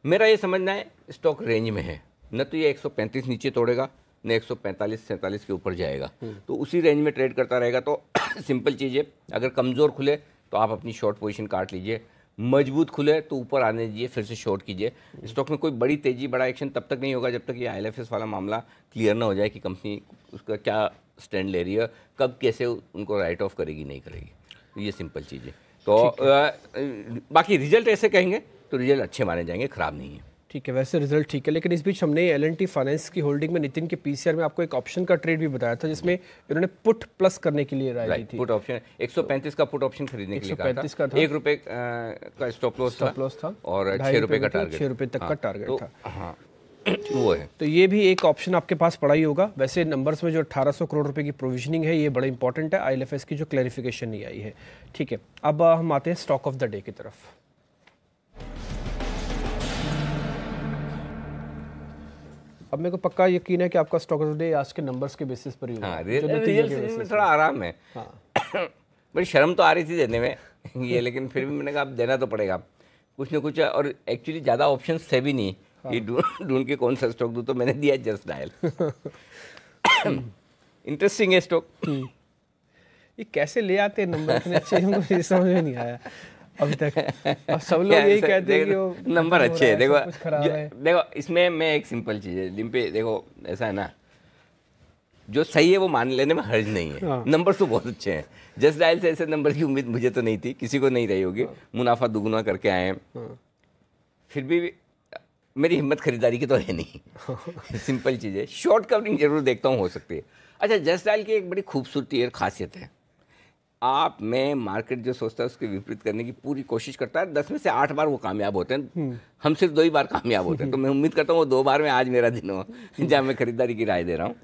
मेरा ये समझना है स्टॉक रेंज में है, न तो ये 135 नीचे तोड़ेगा, न 145-47 के ऊपर जाएगा, तो उसी रेंज में ट्रेड करता रहेगा। तो सिंपल चीज़ है, अगर कमज़ोर खुले तो आप अपनी शॉर्ट पोजीशन काट लीजिए, मजबूत खुले तो ऊपर आने दीजिए, फिर से शॉर्ट कीजिए। स्टॉक में कोई बड़ी तेजी, बड़ा एक्शन तब तक नहीं होगा जब तक ये IL&FS वाला मामला क्लियर ना हो जाए कि कंपनी उसका क्या स्टैंड ले रही है, कब कैसे उनको राइट ऑफ करेगी नहीं करेगी। ये सिंपल चीज़ है। तो बाकी रिजल्ट ऐसे कहेंगे तो रिजल्ट अच्छे माने जाएंगे, ख़राब नहीं है। ठीक है, वैसे रिजल्ट ठीक है, लेकिन इस बीच हमने L&T फाइनेंस की होल्डिंग में नितिन के PCR में आपको एक ऑप्शन का ट्रेड भी बताया था, जिसमें इन्होंने पुट प्लस करने के लिए राय दी थी। पुट ऑप्शन 135 का पुट ऑप्शन खरीदने के लिए कहा 135 का था। ₹1 का स्टॉप लॉस था और ₹6 का टारगेट, 6 रुपये तक का टारगेट था। हाँ वो है। तो ये भी एक ऑप्शन आपके पास पड़ा ही होगा। वैसे नंबर्स में जो 1800 करोड़ रुपए की प्रोविजनिंग है, ये बड़ा इंपॉर्टेंट है। IL&FS की जो क्लैरिफिकेशन नहीं आई है। ठीक है, अब हम आते हैं स्टॉक ऑफ द डे की तरफ। अब मेरे को पक्का यकीन है कि आपका स्टॉक ऑफ द डे आज के नंबर्स के बेसिस पर ही होगा। हाँ, रिजल्ट में थोड़ा आराम है। हाँ। बड़ी शर्म तो आ रही थी देने में ये, लेकिन फिर भी मैंने कहा अब देना तो पड़ेगा कुछ ना कुछ। और एक्चुअली ज़्यादा ऑप्शंस थे भी नहीं कि ढूंढ के कौन सा स्टॉक दूँ, तो मैंने दिया जस्ट डायल। इंटरेस्टिंग है स्टॉक। ये कैसे ले आते हैं नंबर इतने अच्छे, मुझे समझ में नहीं आया अभी तक। अब सब लोग यही कहते हैं कि वो नंबर अच्छे है। देखो इसमें मैं एक सिंपल चीज़ है लिम्पे, देखो ऐसा है ना, जो सही है वो मान लेने में हर्ज नहीं है। हाँ। नंबर तो बहुत अच्छे हैं। जस्ट डायल से ऐसे नंबर की उम्मीद मुझे तो नहीं थी, किसी को नहीं रही होगी। मुनाफा दुगुना करके आए हैं, फिर भी मेरी हिम्मत खरीदारी की तो है नहीं। सिंपल चीज़ है। शॉर्ट कवरिंग जरूर देखता हूँ, हो सकती है। अच्छा, जस्ट डायल की एक बड़ी खूबसूरती और खासियत है, आप में मार्केट जो सोचता है उसके विपरीत करने की पूरी कोशिश करता है। 10 में से 8 बार वो कामयाब होते हैं, हम सिर्फ 2 ही बार कामयाब होते हैं। तो मैं उम्मीद करता हूँ वो 2 बार में आज मेरा दिन हो जहाँ मैं खरीदारी की राय दे रहा हूँ।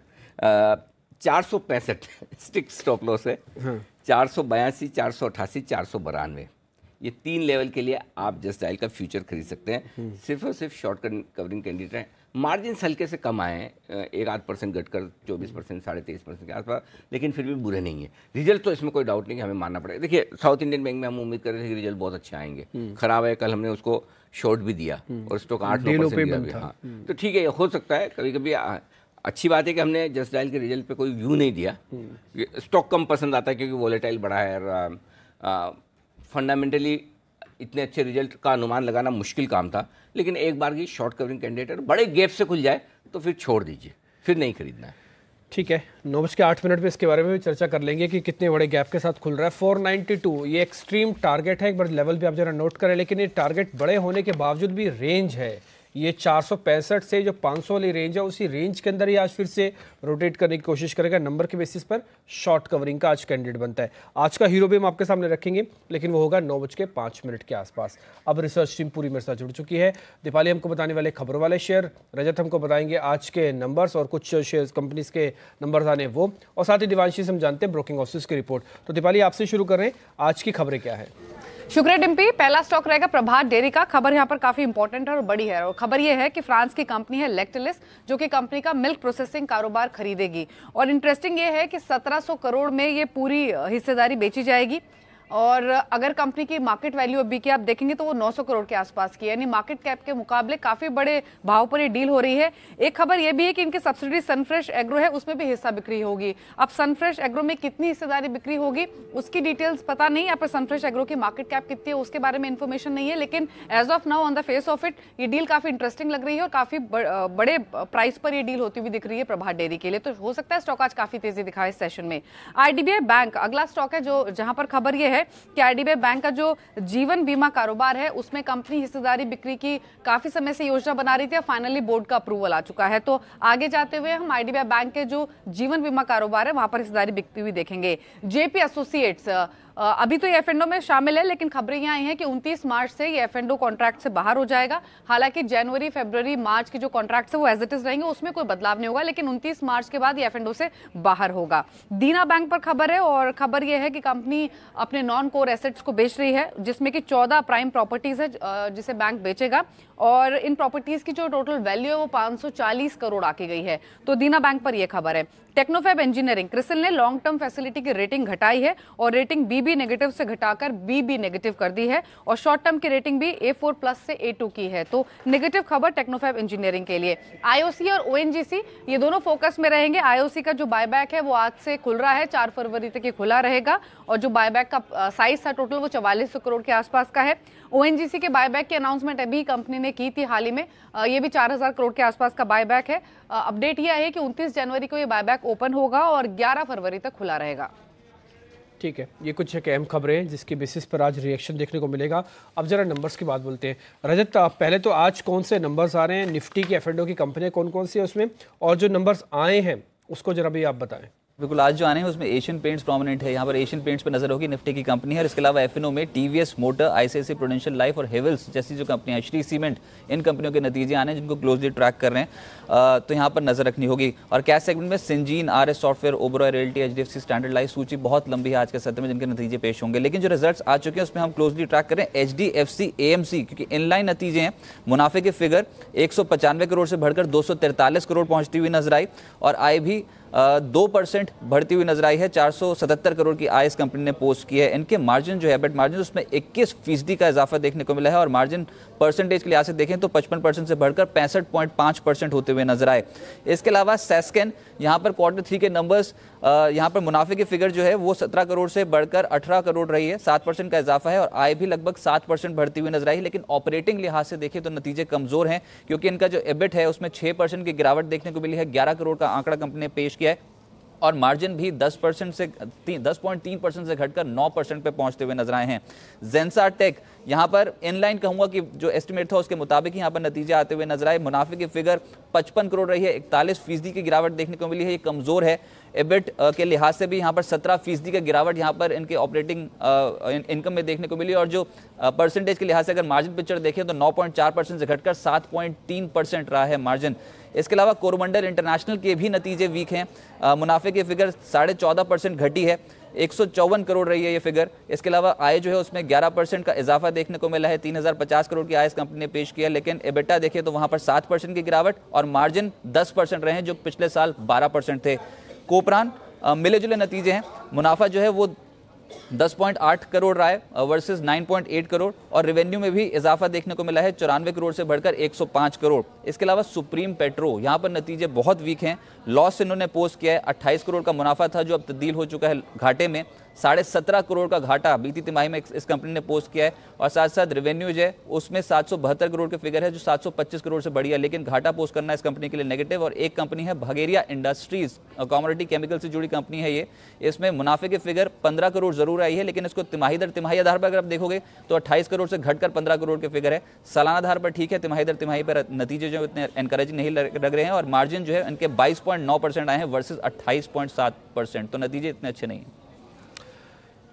465 स्टिक स्टॉप लॉस है। 482, 488, 492, ये 3 लेवल के लिए आप जस्ट डायल का फ्यूचर खरीद सकते हैं। सिर्फ और सिर्फ शॉर्ट कवरिंग कैंडिडेट हैं। मार्जिन हल्के से कम आए हैं, 1-8% घटकर 24%, 23.5% के आसपास, लेकिन फिर भी बुरे नहीं है। रिजल्ट तो इसमें कोई डाउट नहीं कि हमें मानना पड़ेगा। देखिए, साउथ इंडियन बैंक में हम उम्मीद कर रहे थे कि रिजल्ट बहुत अच्छे आएंगे, खराब है। कल हमने उसको शॉर्ट भी दिया और स्टॉक 8-9% गिरा भी। हाँ, तो ठीक है, हो सकता है कभी कभी। अच्छी बात है कि हमने जस्ट डायल के रिजल्ट पे कोई व्यू नहीं दिया। स्टॉक कम पसंद आता है क्योंकि वॉलेटाइल बड़ा है और फंडामेंटली इतने अच्छे रिजल्ट का अनुमान लगाना मुश्किल काम था। लेकिन एक बार की शॉर्ट कवरिंग कैंडिडेट बड़े गैप से खुल जाए तो फिर छोड़ दीजिए, फिर नहीं खरीदना है। ठीक है, 9:08 पे इसके बारे में भी चर्चा कर लेंगे कि कितने बड़े गैप के साथ खुल रहा है। 492 ये एक्सट्रीम टारगेट है, एक बार लेवल भी आप जरा नोट करें। लेकिन ये टारगेट बड़े होने के बावजूद भी रेंज है। ये 465 से जो 500 वाली रेंज है, उसी रेंज के अंदर ही आज फिर से रोटेट करने की कोशिश करेगा। नंबर के बेसिस पर शॉर्ट कवरिंग का आज कैंडिडेट बनता है। आज का हीरो भी हम आपके सामने रखेंगे, लेकिन वो होगा 9:05 के आसपास। अब रिसर्च टीम पूरी मेरे साथ जुड़ चुकी है। दीपाली हमको बताने वाले खबरों वाले शेयर, रजत हमको बताएंगे आज के नंबर्स और कुछ शेयर कंपनीज के नंबर्स आने वो, और साथ ही दिवांशी से हम जानते हैं ब्रोकिंग हाउसेस की रिपोर्ट। तो दीपाली, आपसे शुरू कर रहे हैं, आज की खबरें क्या है? शुक्रिया डिम्पी। पहला स्टॉक रहेगा प्रभात डेयरी का। खबर यहाँ पर काफी इंपॉर्टेंट है और बड़ी है, और खबर ये है कि फ्रांस की कंपनी है लैक्टेलिस, जो कि कंपनी का मिल्क प्रोसेसिंग कारोबार खरीदेगी। और इंटरेस्टिंग ये है कि 1700 करोड़ में ये पूरी हिस्सेदारी बेची जाएगी। और अगर कंपनी की मार्केट वैल्यू अभी की आप देखेंगे तो वो 900 करोड़ के आसपास की है, यानी मार्केट कैप के मुकाबले काफी बड़े भाव पर ये डील हो रही है। एक खबर ये भी है कि इनकी सब्सिडी सनफ्रेश एग्रो है, उसमें भी हिस्सा बिक्री होगी। अब सनफ्रेश एग्रो में कितनी हिस्सेदारी बिक्री होगी उसकी डिटेल्स पता नहीं, यहाँ पर सनफ्रेश एग्रो की मार्केट कैप कितनी है उसके बारे में इंफॉर्मेशन नहीं है। लेकिन as of now on the face of it ये डील काफी इंटरेस्टिंग लग रही है और काफी बड़े प्राइस पर ये डील होती हुई दिख रही है प्रभात डेयरी के लिए। तो हो सकता है स्टॉक आज काफी तेजी दिखाए इस सेशन में। IDBI बैंक अगला स्टॉक है जो जहां पर खबर ये है कि IDBI बैंक का जो जीवन बीमा कारोबार है उसमें कंपनी हिस्सेदारी बिक्री की काफी समय से योजना बना रही थी और फाइनली बोर्ड का अप्रूवल आ चुका है। तो आगे जाते हुए हम IDBI बैंक के जो जीवन बीमा कारोबार है वहां पर हिस्सेदारी बिकती हुई देखेंगे। JP एसोसिएट्स अभी तो ये F&O में शामिल है, लेकिन खबरें यहाँ आई हैं कि 29 मार्च से ये F&O कॉन्ट्रैक्ट से बाहर हो जाएगा। हालांकि जनवरी, फरवरी, मार्च के जो कॉन्ट्रैक्ट है वो एज इट इज रहेंगे, उसमें कोई बदलाव नहीं होगा, लेकिन 29 मार्च के बाद ये F&O से बाहर होगा। दीना बैंक पर खबर है और खबर यह है कि कंपनी अपने नॉन कोर एसेट्स को बेच रही है, जिसमें कि 14 प्राइम प्रॉपर्टीज है जिसे बैंक बेचेगा, और इन प्रॉपर्टीज की जो टोटल वैल्यू है वो 540 करोड़ आकी गई है। तो दीना बैंक पर यह खबर है। टेक्नोफैब इंजीनियरिंग, क्रिसिल ने लॉन्ग टर्म फैसिलिटी की रेटिंग घटाई है और रेटिंग BB नेगेटिव से घटाकर BB नेगेटिव कर दी है और शॉर्ट टर्म की रेटिंग भी A4 प्लस से A2 की है। तो नेगेटिव खबर टेक्नोफैब इंजीनियरिंग के लिए। IOC और ONGC ये दोनों फोकस में रहेंगे। IOC का जो बायबैक है वो आज से खुल रहा है, 4 फरवरी तक ये खुला रहेगा और जो बायबैक का साइज था टोटल वो 4400 करोड़ के आसपास का है। ONGC के बायबैक की अनाउंसमेंट अभी कंपनी ने की थी हाल ही में, ये भी 4000 करोड़ के आसपास का बायबैक है। अपडेट यह है कि 29 जनवरी को ये बायबैक ओपन होगा और 11 फरवरी तक खुला रहेगा। ठीक है, ये कुछ एक अहम खबरें हैं जिसके बेसिस पर आज रिएक्शन देखने को मिलेगा। अब जरा नंबर्स की बात बोलते हैं। रजत, पहले तो आज कौन से नंबर्स आ रहे हैं, निफ्टी की F&O की कंपनियां कौन कौन सी है उसमें, और जो नंबर्स आए हैं उसको जरा भी आप बताएं। बिल्कुल, आज जो आने हैं उसमें एशियन पेंट्स प्रोमिनेंट है। यहाँ पर एशियन पेंट्स पे नजर होगी, निफ्टी की कंपनी है। और इसके अलावा F&O में TVS motor, ICICI prudential life और हेवल्स जैसी जो कंपनियां, श्री सीमेंट, इन कंपनियों के नतीजे आने हैं जिनको क्लोजली ट्रैक कर रहे हैं, तो यहाँ पर नजर रखनी होगी। और कैश सेगमेंट में Syngene, RS software, Oberoi realty, HDFC standard life, सूची बहुत लंबी है आज के सत्र में जिनके नतीजे पेश होंगे। लेकिन जो रिजल्ट्स आ चुके हैं उसमें हम क्लोजली ट्रैक करें HDFC AMC, क्योंकि इनलाइन नतीजे हैं। मुनाफे की फिगर 195 करोड़ से बढ़कर 243 करोड़ पहुंचती हुई नजर आई और आय भी 2% बढ़ती हुई नजर आई है। 477 करोड़ की आय इस कंपनी ने पोस्ट की है। इनके मार्जिन जो है, बेट मार्जिन, उसमें 21% का इजाफा देखने को मिला है और मार्जिन परसेंटेज के लिहाज से देखें तो 55% से बढ़कर 65.5% होते हुए नजर आए। इसके अलावा सैस्केन, यहाँ पर Q3 के नंबर्स, यहाँ पर मुनाफे की फिगर जो है वो 17 करोड़ से बढ़कर 18 करोड़ रही है, 7% का इजाफा है और आय भी लगभग 7% बढ़ती हुई नजर आई। लेकिन ऑपरेटिंग लिहाज से देखें तो नतीजे कमजोर हैं, क्योंकि इनका जो EBIT है उसमें 6% की गिरावट देखने को मिली है। 11 करोड़ का आंकड़ा कंपनी ने पेश किया है और मार्जिन भी 10.3% से घटकर 9% पे पहुंचते हुए नजर आए हैं। जेंसा टेक, यहाँ पर इनलाइन कहूंगा कि जो एस्टिमेट था उसके मुताबिक यहाँ पर नतीजे आते हुए नजर आए। मुनाफे की फिगर 55 करोड़ रही है, 41% की गिरावट देखने को मिली है, ये कमजोर है। EBIT के लिहाज से भी यहाँ पर 17% का गिरावट यहाँ पर इनके ऑपरेटिंग इनकम में देखने को मिली और जो परसेंटेज के लिहाज से अगर मार्जिन पिक्चर देखें तो 9.4% से घटकर 7.3% रहा है मार्जिन। इसके अलावा कोरोमंडल इंटरनेशनल के भी नतीजे वीक हैं। मुनाफे की फिगर 14.5% घटी है, 154 करोड़ रही है ये फिगर। इसके अलावा आय जो है उसमें 11% का इजाफा देखने को मिला है, 3050 करोड़ की आय इस कंपनी ने पेश किया। लेकिन EBITDA देखें तो वहां पर 7% की गिरावट और मार्जिन 10% रहे हैं जो पिछले साल 12% थे। कोपरान मिले जुले नतीजे हैं। मुनाफा जो है वो 10.8 करोड़ रहा है वर्सेस 9.8 करोड़ और रेवेन्यू में भी इजाफा देखने को मिला है, 94 करोड़ से बढ़कर 105 करोड़। इसके अलावा सुप्रीम पेट्रो, यहाँ पर नतीजे बहुत वीक हैं। लॉस इन्होंने पोस्ट किया है, 28 करोड़ का मुनाफा था जो अब तब्दील हो चुका है घाटे में। 17.5 करोड़ का घाटा बीती तिमाही में इस कंपनी ने पोस्ट किया है और साथ साथ रेवेन्यू जो है उसमें 772 करोड़ की फिगर है जो 725 करोड़ से बढ़ी है। लेकिन घाटा पोस्ट करना इस कंपनी के लिए नेगेटिव। और एक कंपनी है भगेरिया इंडस्ट्रीज, कमोडिटी केमिकल से जुड़ी कंपनी है ये। इसमें मुनाफे की फिगर 15 करोड़ जरूर आई है, लेकिन इसको तिमाही दर तिमाही आधार पर अगर आप देखोगे तो 28 करोड़ से घटकर 15 करोड़ की फिगर है। सालाना आधार पर ठीक है, तिमाही दर तिमाही पर नतीजे जो इतने एनकरेजिंग नहीं लग रहे हैं और मार्जिन जो है इनके 22.9% आए हैं वर्सेस 28.7%। तो नतीजे इतने अच्छे नहीं हैं।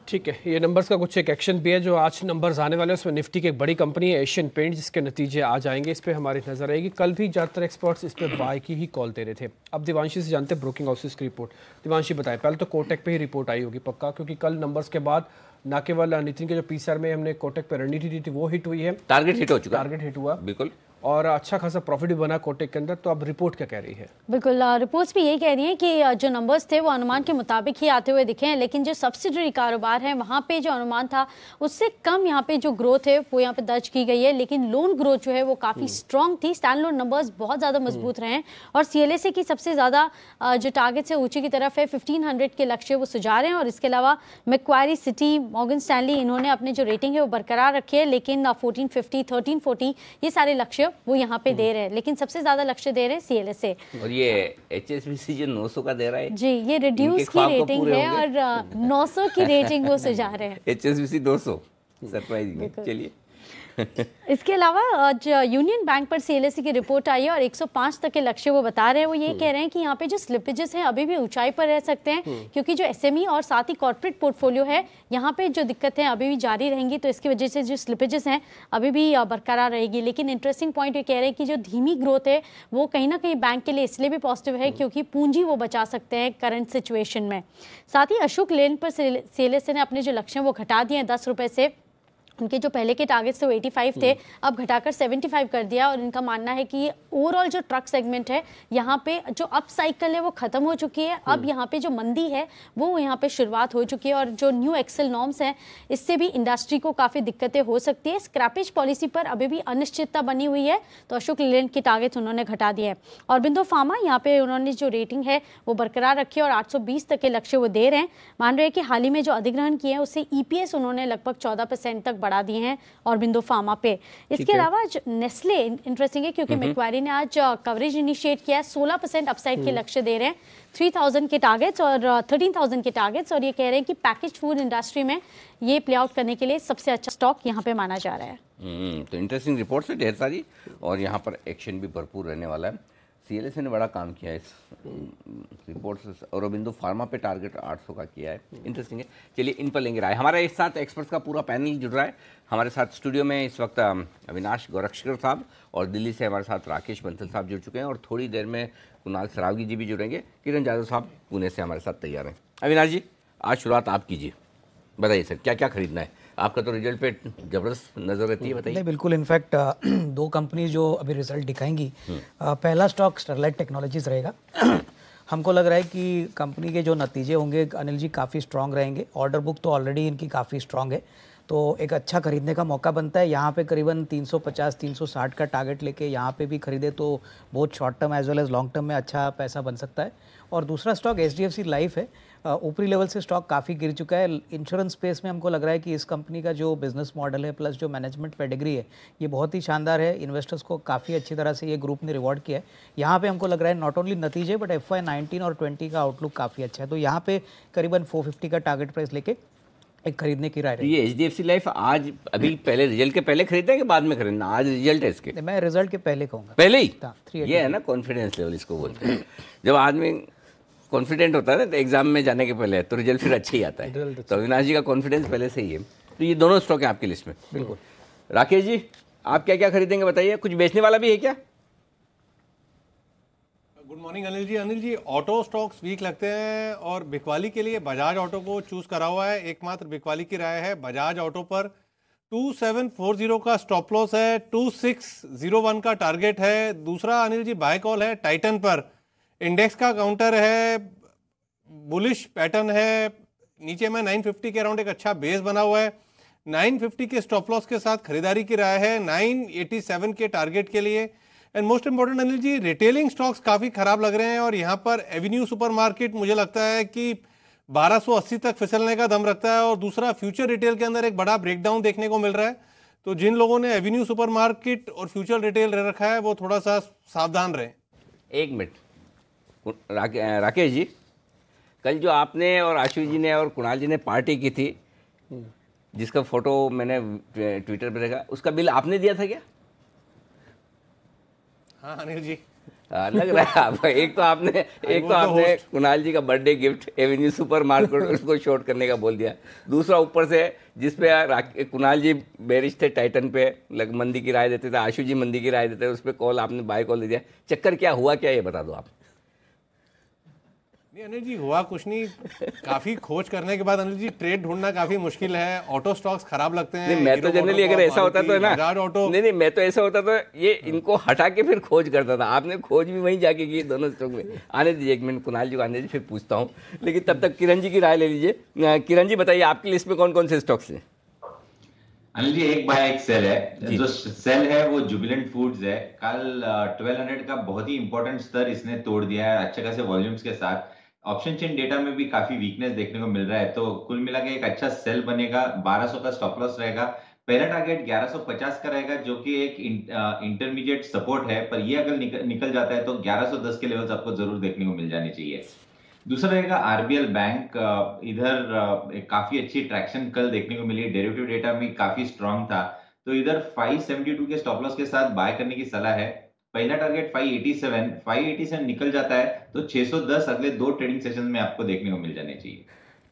ठीक है, ये नंबर्स का कुछ एक एक्शन भी है जो आज नंबर्स आने वाले हैं। उसमें निफ्टी की एक बड़ी कंपनी है एशियन पेंट, जिसके नतीजे आ जाएंगे, इस पर हमारी नजर रहेगी। कल भी ज़्यादातर एक्सपर्ट्स इस पर बाय की ही कॉल दे रहे थे। अब दिवांशी से जानते हैं ब्रोकिंग हाउसेस की रिपोर्ट। दिवांशी बताएं, पहले तो कोटक पे ही रिपोर्ट आई होगी पक्का, क्योंकि कल नंबर्स के बाद न केवल नितिन के जो PCR में हमने कोटक पे रणनीति दी थी वो हिट हुई है, टारगेट हिट हो चुका, टारगेट हिट हुआ बिल्कुल, और अच्छा खासा प्रॉफिट भी बना कोटक के अंदर। तो अब रिपोर्ट क्या कह रही है? बिल्कुल, रिपोर्ट्स भी यही कह रही हैं कि जो नंबर्स थे वो अनुमान के मुताबिक ही आते हुए दिखे हैं, लेकिन जो सब्सिडरी कारोबार है वहाँ पे जो अनुमान था उससे कम यहाँ पे जो ग्रोथ है वो यहाँ पे दर्ज की गई है। लेकिन लोन ग्रोथ जो है वो काफ़ी स्ट्रॉन्ग थी, स्टैंड लोन नंबर्स बहुत ज़्यादा मजबूत रहे हैं और CLSA की सबसे ज़्यादा जो टारगेट से ऊँची की तरफ है 1500 के लक्ष्य वो सुझा रहे हैं। और इसके अलावा मैक्वारी, सिटी, मॉर्गन स्टैनली, इन्होंने अपने जो रेटिंग है वो बरकरार रखी है, लेकिन 1450, 1340 ये सारे लक्ष्य वो यहाँ पे दे रहे हैं। लेकिन सबसे ज्यादा लक्ष्य दे रहे हैं CLSA। और ये HSBC जो 900 का दे रहा है जी, ये रिड्यूस की रेटिंग है और 900 की रेटिंग वो सुझा रहे हैं। HSBC 200, surprising. चलिए इसके अलावा आज यूनियन बैंक पर CLSA की रिपोर्ट आई है और 105 तक के लक्ष्य वो बता रहे हैं। वो ये कह रहे हैं कि यहाँ पे जो स्लिपेजेस हैं अभी भी ऊंचाई पर रह सकते हैं, क्योंकि जो SME और साथ ही कॉर्पोरेट पोर्टफोलियो है यहाँ पे जो दिक्कतें अभी भी जारी रहेंगी, तो इसकी वजह से जो स्लिपेजेस हैं अभी भी बरकरार रहेगी। लेकिन इंटरेस्टिंग पॉइंट ये कह रहे हैं कि जो धीमी ग्रोथ है वो कहीं ना कहीं बैंक के लिए इसलिए भी पॉजिटिव है क्योंकि पूंजी वो बचा सकते हैं करंट सिचुएशन में। साथ ही अशोक लेन पर CLSA ने अपने जो लक्ष्य वो घटा दिए हैं 10 रुपये से उनके जो पहले के टारगेट्स थे वो 85 थे, अब घटाकर 75 कर दिया। और इनका मानना है कि ओवरऑल जो ट्रक सेगमेंट है यहाँ पे जो अप साइकिल है वो खत्म हो चुकी है, अब यहाँ पे जो मंदी है वो यहाँ पे शुरुआत हो चुकी है। और जो न्यू एक्सेल नॉर्म्स हैं इससे भी इंडस्ट्री को काफ़ी दिक्कतें हो सकती है। स्क्रैपेज पॉलिसी पर अभी भी अनिश्चितता बनी हुई है, तो अशोक लेलैंड के टारगेट उन्होंने घटा दिया है। और बिंदु फार्मा यहाँ पे उन्होंने जो रेटिंग है वो बरकरार रखी है और 820 तक के लक्ष्य वो दे रहे हैं। मान रहे हैं कि हाल ही में जो अधिग्रहण किए हैं उससे EPS उन्होंने लगभग 14% तक बढ़ा दिए हैं और बिंदु फार्मा पे। इसके अलावा नेस्ले इंटरेस्टिंग है क्योंकि मैक्वारी ने आज कवरेज इनिशिएट किया है, 16% अपसाइड के लक्ष्य दे रहे हैं, 3000 के टारगेट्स और 13,000 के टारगेट्स। और ये कह रहे हैं कि पैकेज फूड इंडस्ट्री में ये प्ले आउट करने के लिए सबसे अच्छा स्टॉक यहाँ पे माना जा रहा है। तो इंटरेस्टिंग रिपोर्ट्स है ढेर सारी और यहाँ पर एक्शन भी भरपूर रहने वाला है। CLSA ने बड़ा काम किया है इस रिपोर्ट से, औरोबिंदो फार्मा पे टारगेट 800 का किया है। इंटरेस्टिंग है। चलिए इन पर लेंगे राय। हमारे इस साथ एक्सपर्ट्स का पूरा पैनल जुड़ रहा है। हमारे साथ स्टूडियो में इस वक्त अविनाश गोरक्षकर साहब और दिल्ली से हमारे साथ राकेश बंसल साहब जुड़ चुके हैं और थोड़ी देर में कुणाल सरावगी जी भी जुड़ेंगे। किरण जाधव साहब पुणे से हमारे साथ तैयार हैं। अविनाश जी, आज शुरुआत आप कीजिए, बताइए सर क्या क्या खरीदना है। आपका तो रिजल्ट पे जबरदस्त नजर रहती है, बताइए। नहीं, बिल्कुल। इनफैक्ट दो कंपनी जो अभी रिजल्ट दिखाएंगी, पहला स्टॉक स्टरलाइट टेक्नोलॉजीज रहेगा। हमको लग रहा है कि कंपनी के जो नतीजे होंगे अनिल जी काफ़ी स्ट्रांग रहेंगे। ऑर्डर बुक तो ऑलरेडी इनकी काफ़ी स्ट्रांग है, तो एक अच्छा खरीदने का मौका बनता है। यहाँ पे करीबन 350-360 का टारगेट लेके यहाँ पे भी खरीदे तो बहुत short term as well as long term में अच्छा पैसा बन सकता है। और दूसरा स्टॉक HDFC लाइफ है। ऊपरी लेवल से स्टॉक काफ़ी गिर चुका है। इंश्योरेंस स्पेस में हमको लग रहा है कि इस कंपनी का जो बिजनेस मॉडल है प्लस जो मैनेजमेंट पेडिग्री है ये बहुत ही शानदार है। इन्वेस्टर्स को काफ़ी अच्छी तरह से ये ग्रुप ने रिवॉर्ड किया है। यहाँ पे हमको लग रहा है नॉट ओनली नतीजे बट FY 19 और 20 का आउटलुक काफ़ी अच्छा है। तो यहाँ पे करीबन 450 का टारगेट प्राइस लेके एक खरीदने की राय। ये HDFC लाइफ आज अभी पहले रिजल्ट के पहले खरीदना है कि बाद में खरीदना? आज रिजल्ट है इसके? मैं रिजल्ट के पहले कहूँगा। पहले ही? ये है ना कॉन्फिडेंस लेवल इसको बोलते हैं। जब आदमी कॉन्फिडेंट होता है ना तो एग्जाम में जाने के पहले तो रिजल्ट फिर अच्छा ही आता है। तो अविनाश जी का कॉन्फिडेंस पहले से ही है। तो ये दोनों स्टॉक है आपकी लिस्ट में। बिल्कुल। राकेश जी, आप क्या क्या खरीदेंगे बताइए। कुछ बेचने वाला भी है क्या? Good morning Anil ji. Anil ji, auto stocks week लगते हैं और बिकवाली के लिए बजाज ऑटो को चूज करा हुआ है। एकमात्र बिकवाली की राय है बजाज ऑटो पर 2740 का स्टॉप लॉस है, 2601 का टारगेट है। दूसरा अनिल जी बाय कॉल है टाइटन पर। इंडेक्स का काउंटर है, बुलिश पैटर्न है, नीचे में 950 के अराउंड एक अच्छा बेस बना हुआ है। 950 के स्टॉप लॉस के साथ खरीदारी की राय है 987 के टारगेट के लिए। And most important Anil ji, retailing stocks काफी खराब लग रहे हैं और यहाँ पर एवेन्यू सुपरमार्केट मुझे लगता है कि 1280 तक फिसलने का दम रखता है। और दूसरा फ्यूचर रिटेल के अंदर एक बड़ा ब्रेकडाउन देखने को मिल रहा है। तो जिन लोगों ने एवेन्यू सुपरमार्केट और फ्यूचर रिटेल रखा है वो थोड़ा सा सावधान रहे। एक मिनट राकेश जी, कल जो आपने और आशु जी ने और कुणाल जी ने पार्टी की थी जिसका फोटो मैंने ट्विटर पर देखा, उसका बिल आपने दिया था क्या? हाँ अनिल जी, लग रहा है आप। एक तो आपने कुणाल जी का बर्थडे गिफ्ट एवेन्यू सुपरमार्केट उसको शॉर्ट करने का बोल दिया। दूसरा ऊपर से जिसपे कुणाल जी बेरिश थे टाइटन पे, मंदी की राय देते थे, आशु जी मंदी की राय देते थे, उस पर कॉल आपने बाय कॉल दे दिया। चक्कर क्या हुआ, क्या ये बता दो आप। नहीं अनिल जी, हुआ कुछ नहीं। काफी खोज करने के बाद अनिल जी ट्रेड ढूंढना काफी मुश्किल है। ऑटो स्टॉक्स खराब लगते हैं। नहीं, मैं तो जनरली अगर ऐसा होता तो है ना, नहीं मैं तो ऐसा होता तो ये इनको हटा के फिर खोज करता था। आपने खोज भी वहीं जाके की दोनों स्टॉक में। आने दीजिए एक मिनट, कुणाल जी को आने दीजिए, फिर पूछता हूँ। लेकिन तब तक किरण जी की राय ले लीजिए। किरण जी बताइए आपकी लिस्ट में कौन कौन से स्टॉक्स हैं? अनिल जी, एक बाय एक सेल है। जो सेल है वो जुबिलेंट फूड्स है। कल 1200 का बहुत ही इंपॉर्टेंट स्तर इसने तोड़ दिया है अच्छे खासे वॉल्यूम्स के साथ। ऑप्शन चेन डेटा में भी काफी वीकनेस देखने को मिल रहा है, तो कुल मिला के एक अच्छा सेल बनेगा। 1200 का स्टॉप लॉस रहेगा। पहला टारगेट 1150 का रहेगा जो कि एक इंटरमीडिएट सपोर्ट है, पर ये अगर निकल जाता है तो 1110 के लेवल्स आपको जरूर देखने को मिल जाने चाहिए। दूसरा रहेगा RBL बैंक। इधर काफी अच्छी ट्रैक्शन कल देखने को मिली। डेरिवेटिव डेटा भी काफी स्ट्रांग था, तो इधर 572 के स्टॉप लॉस के साथ बाय करने की सलाह है। पहला टारगेट 587 निकल जाता है तो 610 अगले 2 ट्रेडिंग सेशन में आपको देखने को मिल जाने चाहिए।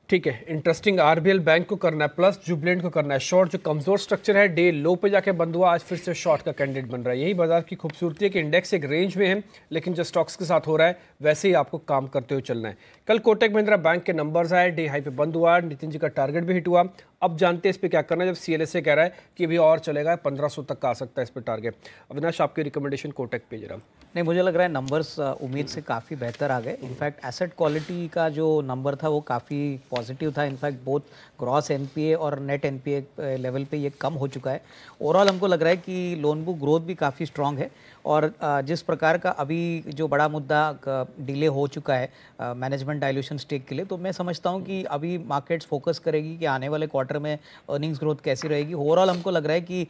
ठीक है, इंटरेस्टिंग। आरबीएल बैंक को करना है प्लस, जुबिलेंट को करना है शॉर्ट। जो कमजोर स्ट्रक्चर है डे लो पे जाके बंद हुआ, आज फिर से शॉर्ट का कैंडिडेट बन रहा है। यही बाजार की खूबसूरती है कि इंडेक्स एक रेंज में है, लेकिन जो स्टॉक्स के साथ हो रहा है वैसे ही आपको काम करते हुए चलना है। कल कोटक महिंद्रा बैंक के नंबर्स आए, डे हाई पे बंद हुआ, नितिन जी का टारगेट भी हिट हुआ। अब जानते हैं इस पे क्या करना है, जब सीएलएसए कह रहा है कि अभी और चलेगा, 1500 तक का आ सकता है इस पे टारगेट। अविनाश, आपकी रिकमेंडेशन कोटक पे जरा। नहीं, मुझे लग रहा है नंबर्स उम्मीद से काफ़ी बेहतर आ गए। इनफैक्ट एसेट क्वालिटी का जो नंबर था वो काफ़ी पॉजिटिव था। इनफैक्ट बोथ ग्रॉस एनपीए और नेट एनपीए लेवल पे ये कम हो चुका है। ओवरऑल हमको लग रहा है कि लोन बुक ग्रोथ भी काफ़ी स्ट्रांग है, और जिस प्रकार का अभी जो बड़ा मुद्दा डिले हो चुका है मैनेजमेंट डाइल्यूशन स्टेक के लिए, तो मैं समझता हूँ कि अभी मार्केट्स फोकस करेगी कि आने वाले क्वार्टर में अर्निंग्स ग्रोथ कैसी रहेगी। ओवरऑल हमको लग रहा है कि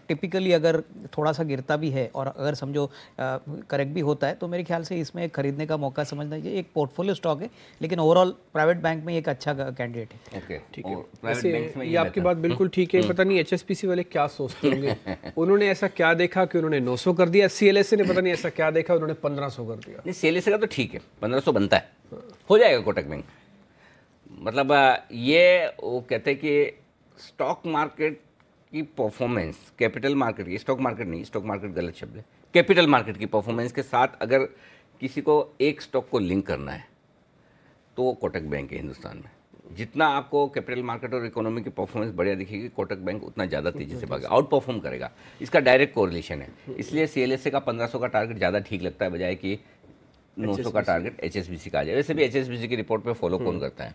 टिपिकली अगर थोड़ा सा गिरता भी है और अगर समझो करेक्ट भी होता है, तो मेरे ख्याल से इसमें खरीदने का मौका समझना चाहिए। एक पोर्टफोलियो स्टॉक है, लेकिन ओवरऑल प्राइवेट बैंक में एक अच्छा कैंडिडेट है। ओके, ठीक है, प्राइवेट बैंक्स में ये आपकी बात बिल्कुल ठीक है। पता नहीं एचएसपीसी वाले क्या सोचते होंगे, उन्होंने ऐसा क्या देखा कि उन्होंने 900 कर दिया। सीएलएसए ने पता नहीं ऐसा क्या देखा, उन्होंने 1500 कर दिया। नहीं, सीएलएसए का तो ठीक है, 1500 बनता है, हो जाएगा कोटक बैंक। मतलब ये वो कहते हैं कि स्टॉक मार्केट की परफॉर्मेंस, कैपिटल मार्केट की, स्टॉक मार्केट नहीं, स्टॉक मार्केट गलत शब्द है, कैपिटल मार्केट की परफॉर्मेंस के साथ अगर किसी को एक स्टॉक को लिंक करना है तो वो कोटक बैंक है हिंदुस्तान में। जितना आपको कैपिटल मार्केट और इकोनॉमी की परफॉर्मेंस बढ़िया दिखेगी, कोटक बैंक उतना ज़्यादा तेजी से भागेगा, आउट परफॉर्म करेगा। इसका डायरेक्ट कोरिलेशन है। इसलिए सीएलएसए का 1500 का टारगेट ज़्यादा ठीक लगता है, बजाय कि 900 का टारगेट एचएसबीसी का आ जाए। वैसे भी एचएसबीसी की रिपोर्ट पे फॉलो कौन करता है।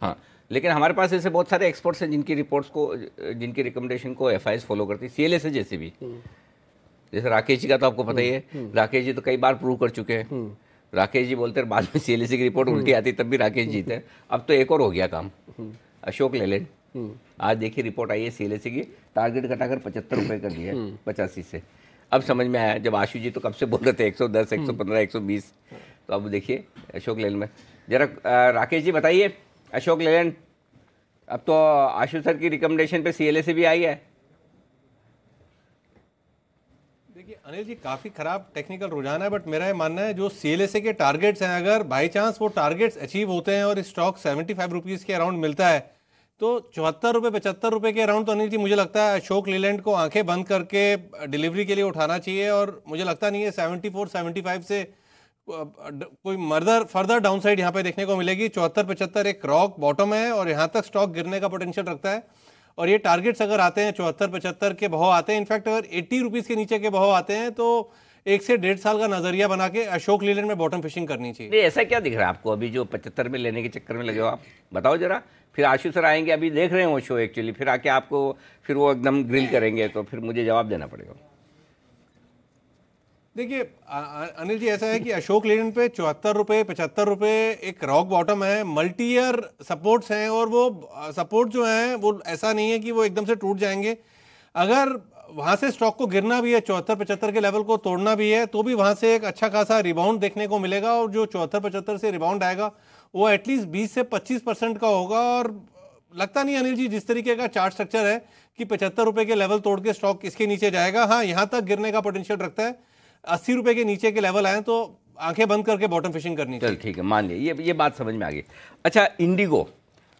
हाँ, लेकिन हमारे पास ऐसे बहुत सारे एक्सपर्ट्स हैं जिनकी रिपोर्ट्स को, जिनकी रिकमेंडेशन को एफआईएस फॉलो करती है। सीएलएसए जैसे भी, जैसे राकेश जी का तो आपको पता ही है, राकेश जी तो कई बार प्रूव कर चुके हैं। राकेश जी बोलते हैं बाद में सीएलएसए की रिपोर्ट उल्टी आती, तब भी राकेश जीते हैं। अब तो एक और हो गया काम, अशोक लेलैंड। आज देखिए रिपोर्ट आई है सीएलएसए की, टारगेट घटाकर 75 रुपये कर दिया है 85 से। अब समझ में आया, जब आशु जी तो कब से बोल रहे थे 110, 115, 120, तो अब देखिए अशोक लेलैंड में। जरा राकेश जी बताइए, अशोक लेलैंड, अब तो आशु सर की रिकमेंडेशन पे सीएलएसए भी आई है। देखिए अनिल जी, काफ़ी खराब टेक्निकल रुझान है, बट मेरा ये मानना है जो सीएलएसए के टारगेट्स हैं, अगर बाई चांस वो टारगेट्स अचीव होते हैं और स्टॉक 75 रुपीज़ के अराउंड मिलता है, तो 74 रुपये 75 रुपये के अराउंड तो अनिल जी मुझे लगता है अशोक लेलैंड को आंखें बंद करके डिलीवरी के लिए उठाना चाहिए। और मुझे लगता नहीं है 74 75 से कोई फर्दर डाउन साइड यहाँ पे देखने को मिलेगी। 74 75 एक रॉक बॉटम है और यहाँ तक स्टॉक गिरने का पोटेंशियल रखता है। और ये टारगेट्स अगर आते हैं 74 75 के भाव आते हैं, इनफैक्ट अगर 80 रुपीज़ के नीचे के भाव आते हैं, तो 1 से 1.5 साल का नजरिया बना के अशोक लेलैंड में बॉटम फिशिंग करनी चाहिए। नहीं, ऐसा क्या दिख रहा है आपको अभी जो 75 में लेने के चक्कर में लगे हो आप? बताओ जरा। फिर आशु सर आएंगे, अभी देख रहे हैं वो शो एक्चुअली, फिर आके आपको फिर वो एकदम ग्रिल करेंगे, तो फिर मुझे जवाब देना पड़ेगा। देखिए अनिल जी, ऐसा है कि अशोक लेलैंड पे 74 रुपये 75 रुपये एक रॉक बॉटम है, मल्टी ईयर सपोर्ट्स हैं, और वो सपोर्ट जो हैं वो ऐसा नहीं है कि वो एकदम से टूट जाएंगे। अगर वहाँ से स्टॉक को गिरना भी है, 74 75 के लेवल को तोड़ना भी है, तो भी वहाँ से एक अच्छा खासा रिबाउंड देखने को मिलेगा। और जो 74 75 से रिबाउंड आएगा वो एटलीस्ट 20 से 25% का होगा। और लगता नहीं अनिल जी, जिस तरीके का चार्ट स्ट्रक्चर है, कि 75 रुपये के लेवल तोड़ के स्टॉक इसके नीचे जाएगा। हाँ, यहाँ तक गिरने का पोटेंशियल रखता है। 80 रुपये के नीचे के लेवल आए तो आंखें बंद करके बॉटम फिशिंग करनी चाहिए। चल ठीक है, मान लिया, ये बात समझ में आ गई। अच्छा, इंडिगो,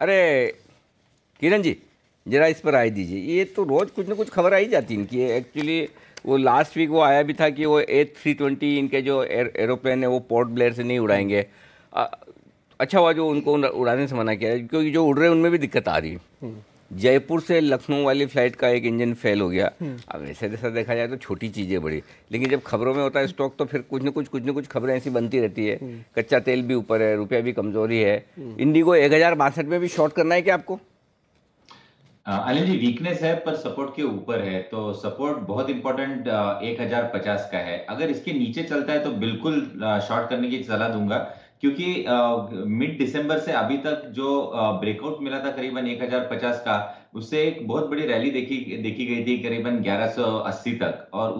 अरे किरण जी जरा इस पर राय दीजिए। ये तो रोज कुछ ना कुछ खबर आई जाती है इनकी। एक्चुअली वो लास्ट वीक वो आया भी था कि वो A320 इनके जो एरोप्लेन है वो पोर्ट ब्लेयर से नहीं उड़ाएंगे। अच्छा हुआ जो उनको उड़ाने से मना किया, क्योंकि जो उड़ रहे हैं उनमें भी दिक्कत आ रही है। जयपुर से लखनऊ वाली फ्लाइट का एक इंजन फेल हो गया। अब वैसे जैसा देखा जाए तो छोटी चीज़ें बड़ी, लेकिन जब खबरों में होता है स्टॉक, तो फिर कुछ न कुछ खबरें ऐसी बनती रहती है। कच्चा तेल भी ऊपर है, रुपया भी कमजोरी है। इंडिगो 1062 में भी शॉर्ट करना है क्या आपको? अनिल जी, वीकनेस है पर सपोर्ट के ऊपर है, तो सपोर्ट बहुत इंपॉर्टेंट 1050 का है। अगर इसके नीचे चलता है तो बिल्कुल शॉर्ट करने की सलाह दूंगा, क्योंकि मिड दिसंबर से अभी तक जो ब्रेकआउट मिला था करीबन 1050 का, उससे एक बहुत बड़ी रैली देखी गई थी करीबन 1180 तक, और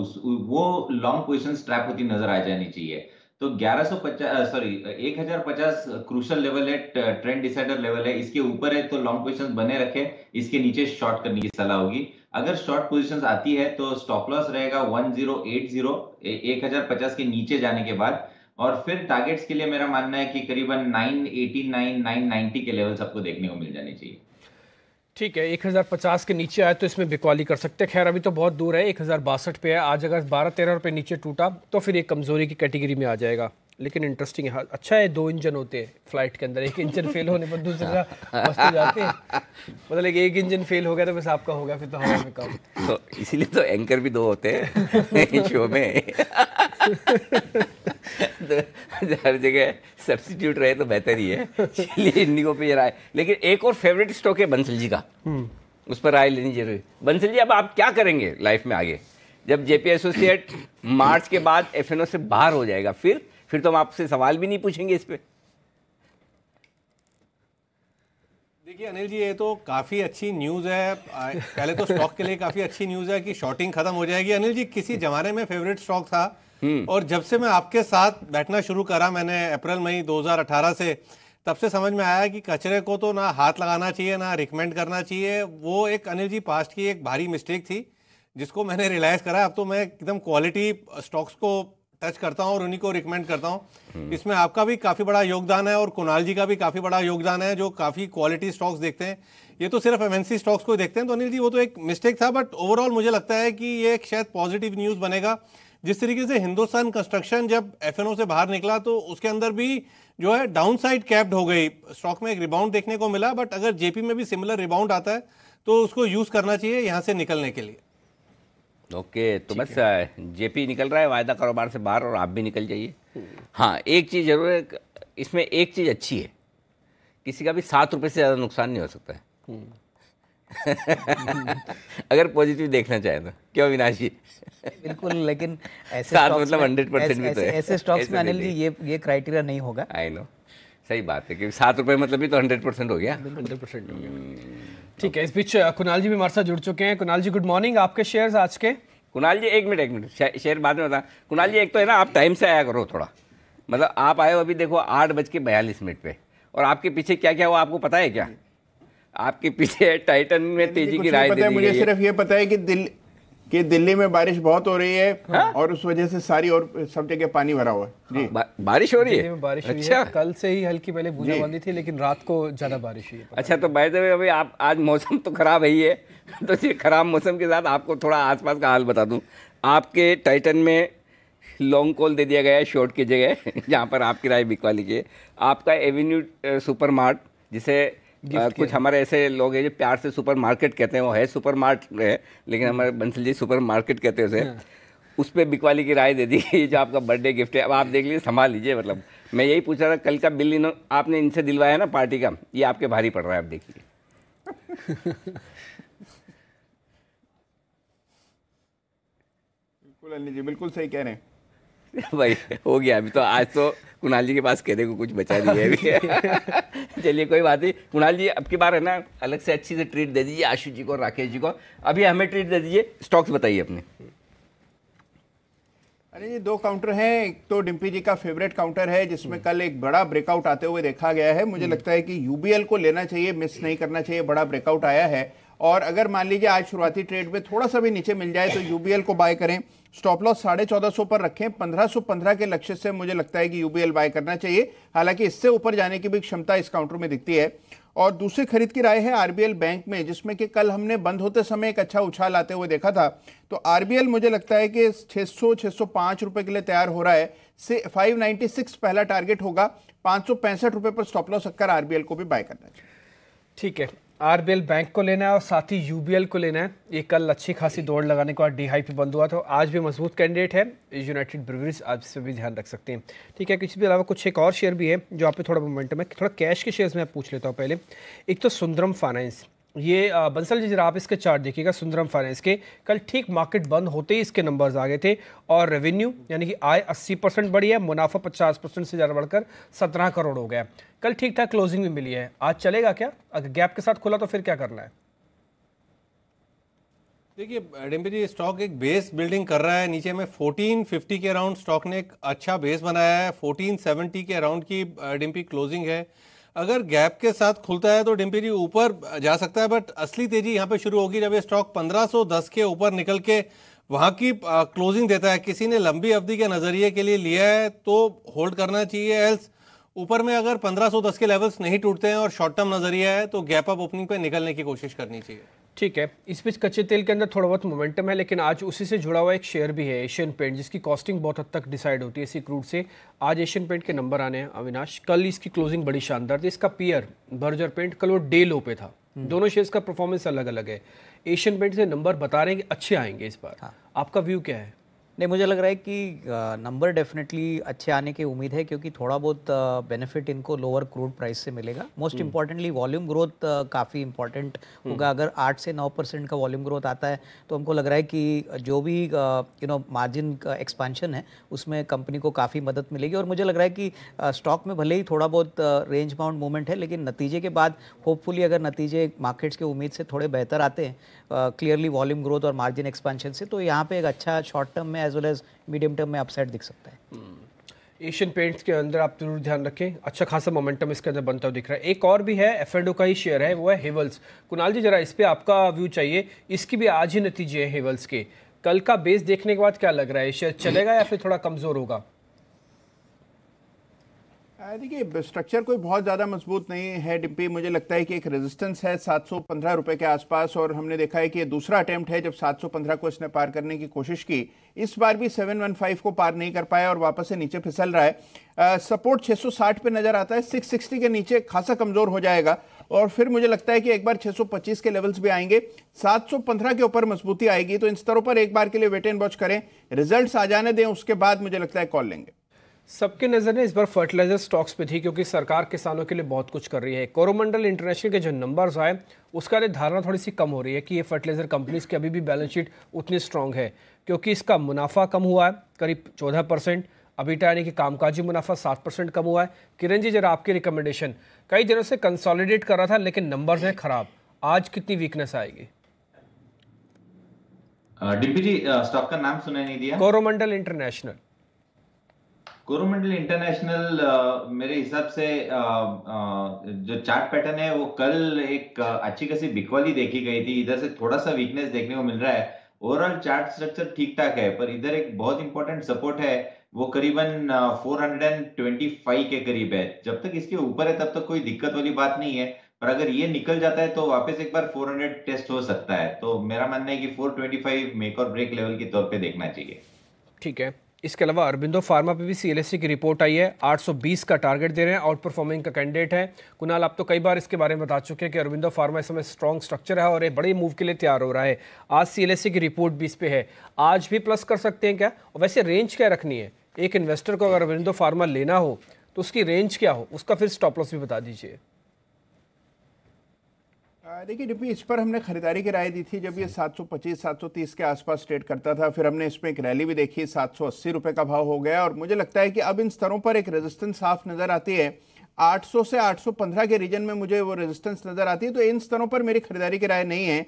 वो लॉन्ग पोजीशन ट्रैप होती नजर आ जानी चाहिए। तो 1050 क्रूशल लेवल है, ट्रेंड डिसाइडर लेवल है। इसके ऊपर है तो लॉन्ग पोजीशंस बने रखे, इसके नीचे शॉर्ट करने की सलाह होगी। अगर शॉर्ट पोजीशंस आती है तो स्टॉप लॉस रहेगा 1080 1050 के नीचे जाने के बाद, और फिर टारगेट्स के लिए मेरा मानना है कि करीबन 989 990 के लेवल्स आपको देखने को मिल जाने चाहिए। ठीक है, 1050 के नीचे आए तो इसमें बिकवाली कर सकते हैं। खैर अभी तो बहुत दूर है, 1062 पे है। आज अगर 12-13 रुपये नीचे टूटा तो फिर एक कमजोरी की कैटेगरी में आ जाएगा। लेकिन इंटरेस्टिंग है, अच्छा है 2 इंजन होते हैं फ्लाइट के अंदर, एक इंजन फेल होने पर दूसरा बचते जाते हैं। मतलब एक इंजन फेल हो गया तो बस आपका होगा फिर तो हवा में काम। तो इसीलिए तो एंकर भी 2 होते हैं शो में। तो हर जगह सब्स्टिट्यूट रहे तो बेहतर ही है। चलिए इंडिगो पे जरा है, लेकिन एक और फेवरेट स्टॉक है बंसल जी का, उस पर राय लेनी जरूरी। बंसल जी अब आप क्या करेंगे लाइफ में आगे, जब जेपी एसोसिएट मार्च के बाद एफएनओ से बाहर हो जाएगा? फिर तो हम आपसे सवाल भी नहीं पूछेंगे इस पे। देखिए अनिल जी, ये तो काफ़ी अच्छी न्यूज़ है। पहले तो स्टॉक के लिए काफ़ी अच्छी न्यूज़ है कि शॉर्टिंग खत्म हो जाएगी। अनिल जी, किसी जमाने में फेवरेट स्टॉक था और जब से मैं आपके साथ बैठना शुरू करा, मैंने अप्रैल मई 2018 से, तब से समझ में आया कि कचरे को तो ना हाथ लगाना चाहिए ना रिकमेंड करना चाहिए। वो एक अनिल जी पास्ट की एक भारी मिस्टेक थी जिसको मैंने रियलाइज़ करा। अब तो मैं एकदम क्वालिटी स्टॉक्स को टच करता हूं और उन्हीं को रिकमेंड करता हूं। इसमें आपका भी काफ़ी बड़ा योगदान है और कुणाल जी का भी काफ़ी बड़ा योगदान है, जो काफ़ी क्वालिटी स्टॉक्स देखते हैं। ये तो सिर्फ एमएनसी स्टॉक्स को देखते हैं। तो अनिल जी, वो तो एक मिस्टेक था, बट ओवरऑल मुझे लगता है कि ये एक शायद पॉजिटिव न्यूज़ बनेगा। जिस तरीके से हिंदुस्तान कंस्ट्रक्शन जब एफएनओ से बाहर निकला तो उसके अंदर भी जो है डाउन साइड कैप्ड हो गई, स्टॉक में एक रिबाउंड देखने को मिला। बट अगर जेपी में भी सिमिलर रिबाउंड आता है तो उसको यूज़ करना चाहिए यहाँ से निकलने के लिए। ओके, तो बस जेपी निकल रहा है वायदा कारोबार से बाहर और आप भी निकल जाइए। हाँ, एक चीज़ जरूर है, इसमें एक चीज़ अच्छी है, किसी का भी 7 रुपये से ज़्यादा नुकसान नहीं हो सकता है। अगर पॉजिटिव देखना चाहे तो, क्यों अविनाश जी? बिल्कुल, लेकिन ऐसे 7 stocks मतलब में- 100% भी तो है। ऐसे स्टॉक्स में ऐसे अनिल जी ये क्राइटेरिया नहीं होगा। आई नो, सही बात है, क्योंकि 7 रुपये मतलब भी तो 100% हो गया। 100% हो गया। ठीक है, इस बीच कुणाल जी भी हमारे साथ जुड़ चुके हैं। कुणाल जी गुड मॉर्निंग, आपके शेयर्स आज के? कुणाल जी एक मिनट शेयर बाद में बता। कुणाल जी, एक तो है ना, आप टाइम से आया करो थोड़ा। मतलब आप आए हो अभी देखो 8:42 पे, और आपके पीछे क्या क्या हुआ आपको पता है क्या? आपके पीछे टाइटन में तेजी की राय दे दी मुझे गई है। सिर्फ ये पता है कि दिल्ली में बारिश बहुत हो रही है। हाँ? और उस वजह से सारी और सब जगह पानी भरा हुआ है जी। बारिश हो रही दिल्ली है? में बारिश हुई अच्छा, है, कल से ही हल्की पहले बूंदाबांदी थी, लेकिन रात को ज्यादा बारिश हुई है। अच्छा, तो बाय द वे अभी आप आज मौसम तो खराब है ही है, तो ये खराब मौसम के साथ आपको थोड़ा आसपास का हाल बता दूं। आपके टाइटन में लॉन्ग कॉल दे दिया गया है शॉर्ट की जगह, जहाँ पर आपकी राय बिकवाली की है। आपका एवेन्यू सुपर मार्ट, जिसे कुछ हमारे ऐसे लोग हैं जो प्यार से सुपर मार्केट कहते हैं, वो है सुपर मार्ट है, लेकिन हमारे बंसल जी सुपर मार्केट कहते हैं उसे, उस पर बिकवाली की राय दे दी गई, जो आपका बर्थडे गिफ्ट है। अब आप देख लीजिए, संभाल लीजिए। मतलब मैं यही पूछ रहा था, कल का बिल आपने इनसे दिलवाया ना पार्टी का, ये आपके भारी पड़ रहा है, आप देखिए। बिल्कुल अनिल जी, बिल्कुल सही कह रहे हैं भाई, हो गया अभी तो। आज तो कुणाल जी के पास कहने को कुछ बचा नहीं है अभी। चलिए कोई बात नहीं। कुणाल जी, अब की बार है ना, अलग से अच्छी से ट्रीट दे दीजिए आशु जी को, राकेश जी को। अभी हमें ट्रीट दे दीजिए, स्टॉक्स बताइए अपने। अरे ये 2 काउंटर हैं। एक तो डिम्पी जी का फेवरेट काउंटर है, जिसमें कल एक बड़ा ब्रेकआउट आते हुए देखा गया है। मुझे लगता है कि यूबीएल को लेना चाहिए, मिस नहीं करना चाहिए। बड़ा ब्रेकआउट आया है, और अगर मान लीजिए आज शुरुआती ट्रेड में थोड़ा सा भी नीचे मिल जाए तो यूबीएल को बाय करें। स्टॉप लॉस 1450 पर रखें। 1515 के लक्ष्य से मुझे लगता है कि यूबीएल बाय करना चाहिए। हालांकि इससे ऊपर जाने की भी क्षमता इस काउंटर में दिखती है। और दूसरी खरीद की राय है आरबीएल बैंक में, जिसमें कि कल हमने बंद होते समय एक अच्छा उछाल आते हुए देखा था। तो आरबीएल मुझे लगता है कि 600-605 रुपए के लिए तैयार हो रहा है। से 596 पहला टारगेट होगा। 565 रुपए पर स्टॉप लॉस रखकर आरबीएल को भी बाय करना चाहिए। ठीक है, आरबीएल बैंक को लेना है और साथ ही यूबीएल को लेना है। ये कल अच्छी खासी दौड़ लगाने के बाद डी हाई पे बंद हुआ, तो आज भी मजबूत कैंडिडेट है यूनाइटेड ब्रूवरीज, आज से भी ध्यान रख सकते हैं। ठीक है, इसके अलावा कुछ एक और शेयर भी है जो आप पे थोड़ा मोमेंटम है। थोड़ा कैश के शेयर्स में आप पूछ लेता हूँ पहले। एक तो सुंदरम फाइनेंस, ये बंसल जी जरा आप इसके चार्ट देखिएगा। सुंदरम फाइनेंस के कल ठीक मार्केट बंद होते ही इसके नंबर्स आ गए थे, और रेवेन्यू यानी कि आय 80% बढ़ी है, मुनाफा 50% से ज़्यादा बढ़कर 17 करोड़ हो गया। कल ठीक ठाक क्लोजिंग भी मिली है। आज चलेगा क्या? अगर गैप के साथ खुला तो फिर क्या करना है? देखिए डिम्पी जी, स्टॉक एक बेस बिल्डिंग कर रहा है। नीचे में 1450 के अराउंड स्टॉक ने एक अच्छा बेस बनाया है। 1470 के अराउंड की डिम्पी क्लोजिंग है। अगर गैप के साथ खुलता है तो डिम्पी जी ऊपर जा सकता है, बट असली तेजी यहाँ पे शुरू होगी जब ये स्टॉक 1510 के ऊपर निकल के वहाँ की क्लोजिंग देता है। किसी ने लंबी अवधि के नजरिए के लिए लिया है तो होल्ड करना चाहिए, एल्स ऊपर में अगर 1510 के लेवल्स नहीं टूटते हैं और शॉर्ट टर्म नजरिया है तो गैप अप ओपनिंग पे निकलने की कोशिश करनी चाहिए। ठीक है, इस बीच कच्चे तेल के अंदर थोड़ा बहुत मोमेंटम है, लेकिन आज उसी से जुड़ा हुआ एक शेयर भी है एशियन पेंट, जिसकी कॉस्टिंग बहुत हद तक डिसाइड होती है इसी क्रूड से। आज एशियन पेंट के नंबर आने हैं अविनाश, कल इसकी क्लोजिंग बड़ी शानदार थी। इसका पीयर बर्जर पेंट कल वो डे लो पे था। दोनों शेयर्स का परफॉर्मेंस अलग अलग है। एशियन पेंट से नंबर बता रहे हैं कि अच्छे आएंगे इस बार। हाँ। आपका व्यू क्या है? नहीं, मुझे लग रहा है कि नंबर डेफिनेटली अच्छे आने की उम्मीद है, क्योंकि थोड़ा बहुत बेनिफिट इनको लोअर क्रूड प्राइस से मिलेगा। मोस्ट इंपॉर्टेंटली वॉल्यूम ग्रोथ काफ़ी इंपॉर्टेंट होगा। अगर 8 से 9% का वॉल्यूम ग्रोथ आता है तो हमको लग रहा है कि जो भी मार्जिन का एक्सपेंशन है उसमें कंपनी को काफ़ी मदद मिलेगी। और मुझे लग रहा है कि स्टॉक में भले ही थोड़ा बहुत रेंज बाउंड मूवमेंट है, लेकिन नतीजे के बाद होपफुली अगर नतीजे मार्केट्स के उम्मीद से थोड़े बेहतर आते हैं, क्लियरली वॉल्यूम ग्रोथ और मार्जिन एक्सपेंशन से, तो यहाँ पे एक अच्छा शॉर्ट टर्म में as well as medium term में अपसाइड दिख सकता है। एशियन पेंट्स के अंदर आप जरूर ध्यान रखें, अच्छा खासा मोमेंटम इसके अंदर बनता हुआ दिख रहा है। एक और भी है, एफ&ओ का ही शेयर है, वो है हेवल्स। कुणाल जी, जरा इस पे आपका व्यू चाहिए। इसकी भी आज ही नतीजे हैं हेवल्स के। कल का बेस देखने के बाद क्या लग रहा है, शेयर चलेगा या फिर थोड़ा कमजोर होगा? देखिए, स्ट्रक्चर कोई बहुत ज़्यादा मजबूत नहीं है डिम्पी। मुझे लगता है कि एक रेजिस्टेंस है 715 रुपए के आसपास, और हमने देखा है कि ये दूसरा अटेम्प्ट है जब 715 को इसने पार करने की कोशिश की। इस बार भी 715 को पार नहीं कर पाया और वापस से नीचे फिसल रहा है। सपोर्ट 660 पे नजर आता है, 660 के नीचे खासा कमजोर हो जाएगा और फिर मुझे लगता है कि एक बार 625 के लेवल्स भी आएंगे, 715 के ऊपर मजबूती आएगी। तो इन स्तरों पर एक बार के लिए वेट एंड वॉच करें, रिजल्ट्स आ जाने दें, उसके बाद मुझे लगता है कॉल लेंगे। सबके नजर ने इस बार फर्टिलाइजर स्टॉक्स पे थी, क्योंकि सरकार किसानों के लिए बहुत कुछ कर रही है। कोरोमंडल इंटरनेशनल के जो नंबर्स आए उसका धारणा थोड़ी सी कम हो रही है कि ये फर्टिलाइजर कंपनीज की अभी भी बैलेंस शीट उतनी स्ट्रांग है, क्योंकि इसका मुनाफा कम हुआ है करीब 14%, अबीटा यानी कि कामकाजी मुनाफा 7% कम हुआ है। किरण जी, जरा आपकी रिकमेंडेशन, कई दिनों से कंसोलिडेट कर रहा था लेकिन नंबर्स हैं खराब, आज कितनी वीकनेस आएगी? डिम्पी जी, स्टॉक का नाम सुना नहीं दिया। कोरोमंडल इंटरनेशनल। कोरोमंडल इंटरनेशनल मेरे हिसाब से जो चार्ट पैटर्न है वो कल एक अच्छी खासी बिकवाली देखी गई थी, इधर से थोड़ा सा वीकनेस देखने को मिल रहा है। ओवरऑल चार्ट स्ट्रक्चर ठीक ठाक है, पर इधर एक बहुत इंपॉर्टेंट सपोर्ट है, वो करीबन 425 के करीब है। जब तक इसके ऊपर है तब तक कोई दिक्कत वाली बात नहीं है, पर अगर ये निकल जाता है तो वापस एक बार 400 टेस्ट हो सकता है। तो मेरा मानना है कि 425 मेक और ब्रेक लेवल के तौर पे देखना चाहिए। ठीक है, इसके अलावा अरबिंदो फार्मा पे भी सीएलएससी की रिपोर्ट आई है, 820 का टारगेट दे रहे हैं, आउट परफॉर्मिंग का कैंडिडेट है। कुणाल, आप तो कई बार इसके बारे में बता चुके हैं कि अरबिंदो फार्मा इस समय स्ट्रॉन्ग स्ट्रक्चर है और एक बड़े मूव के लिए तैयार हो रहा है। आज सीएलएससी की रिपोर्ट भी इस पे है, आज भी प्लस कर सकते हैं क्या? और वैसे रेंज क्या रखनी है एक इन्वेस्टर को अगर अरबिंदो फार्मा लेना हो तो उसकी रेंज क्या हो, उसका फिर स्टॉप लॉस भी बता दीजिए। देखिए डिम्पी, इस पर हमने खरीदारी की राय दी थी जब ये 725-730 के आसपास ट्रेड करता था। फिर हमने इसमें एक रैली भी देखी, 780 रुपए का भाव हो गया और मुझे लगता है कि अब इन स्तरों पर एक रेजिस्टेंस साफ नजर आती है। 800 से 815 के रीजन में मुझे वो रेजिस्टेंस नजर आती है, तो इन स्तरों पर मेरी खरीदारी की राय नहीं है।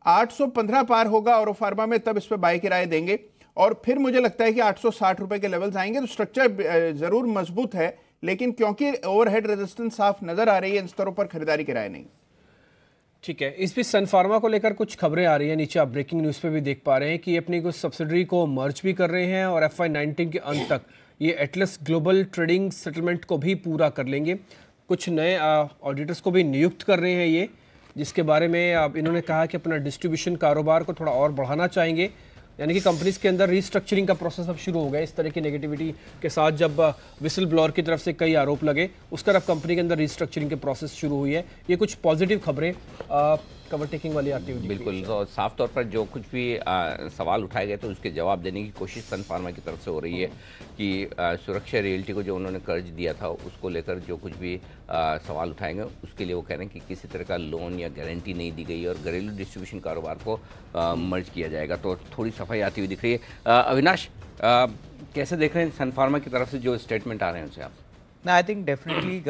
815 पार होगा और फार्मा में, तब इस पर बाय की राय देंगे और फिर मुझे लगता है कि 860 रुपए के लेवल्स आएंगे। तो स्ट्रक्चर जरूर मजबूत है, लेकिन क्योंकि ओवरहेड रेजिस्टेंस साफ नजर आ रही है, इन स्तरों पर खरीदारी की राय नहीं। ठीक है, इस बीच सन फार्मा को लेकर कुछ खबरें आ रही हैं, नीचे आप ब्रेकिंग न्यूज़ पे भी देख पा रहे हैं कि अपनी कुछ सब्सिडरी को मर्ज भी कर रहे हैं और FY19 के अंत तक ये एटलस ग्लोबल ट्रेडिंग सेटलमेंट को भी पूरा कर लेंगे। कुछ नए ऑडिटर्स को भी नियुक्त कर रहे हैं ये, जिसके बारे में अब इन्होंने कहा कि अपना डिस्ट्रीब्यूशन कारोबार को थोड़ा और बढ़ाना चाहेंगे, यानी कि कंपनीज के अंदर रीस्ट्रक्चरिंग का प्रोसेस अब शुरू हो गया। इस तरह की नेगेटिविटी के साथ जब विसल ब्लोअर की तरफ से कई आरोप लगे, उसका अब कंपनी के अंदर रीस्ट्रक्चरिंग के प्रोसेस शुरू हुई है। ये कुछ पॉजिटिव खबरें कवर टेकिंग वाली एक्टिविटी। बिल्कुल, तो साफ तौर पर जो कुछ भी सवाल उठाए गए तो उसके जवाब देने की कोशिश सन फार्मा की तरफ से हो रही है कि सुरक्षा रियल्टी को जो उन्होंने कर्ज दिया था उसको लेकर जो कुछ भी सवाल उठाएंगे उसके लिए वो कह रहे हैं कि किसी तरह का लोन या गारंटी नहीं दी गई और घरेलू डिस्ट्रीब्यूशन कारोबार को मर्ज किया जाएगा, तो थोड़ी सफाई आती हुई दिख रही है। अविनाश, कैसे देख रहे हैं सन फार्मा की तरफ से जो स्टेटमेंट आ रहे हैं उनसे आप? I think definitely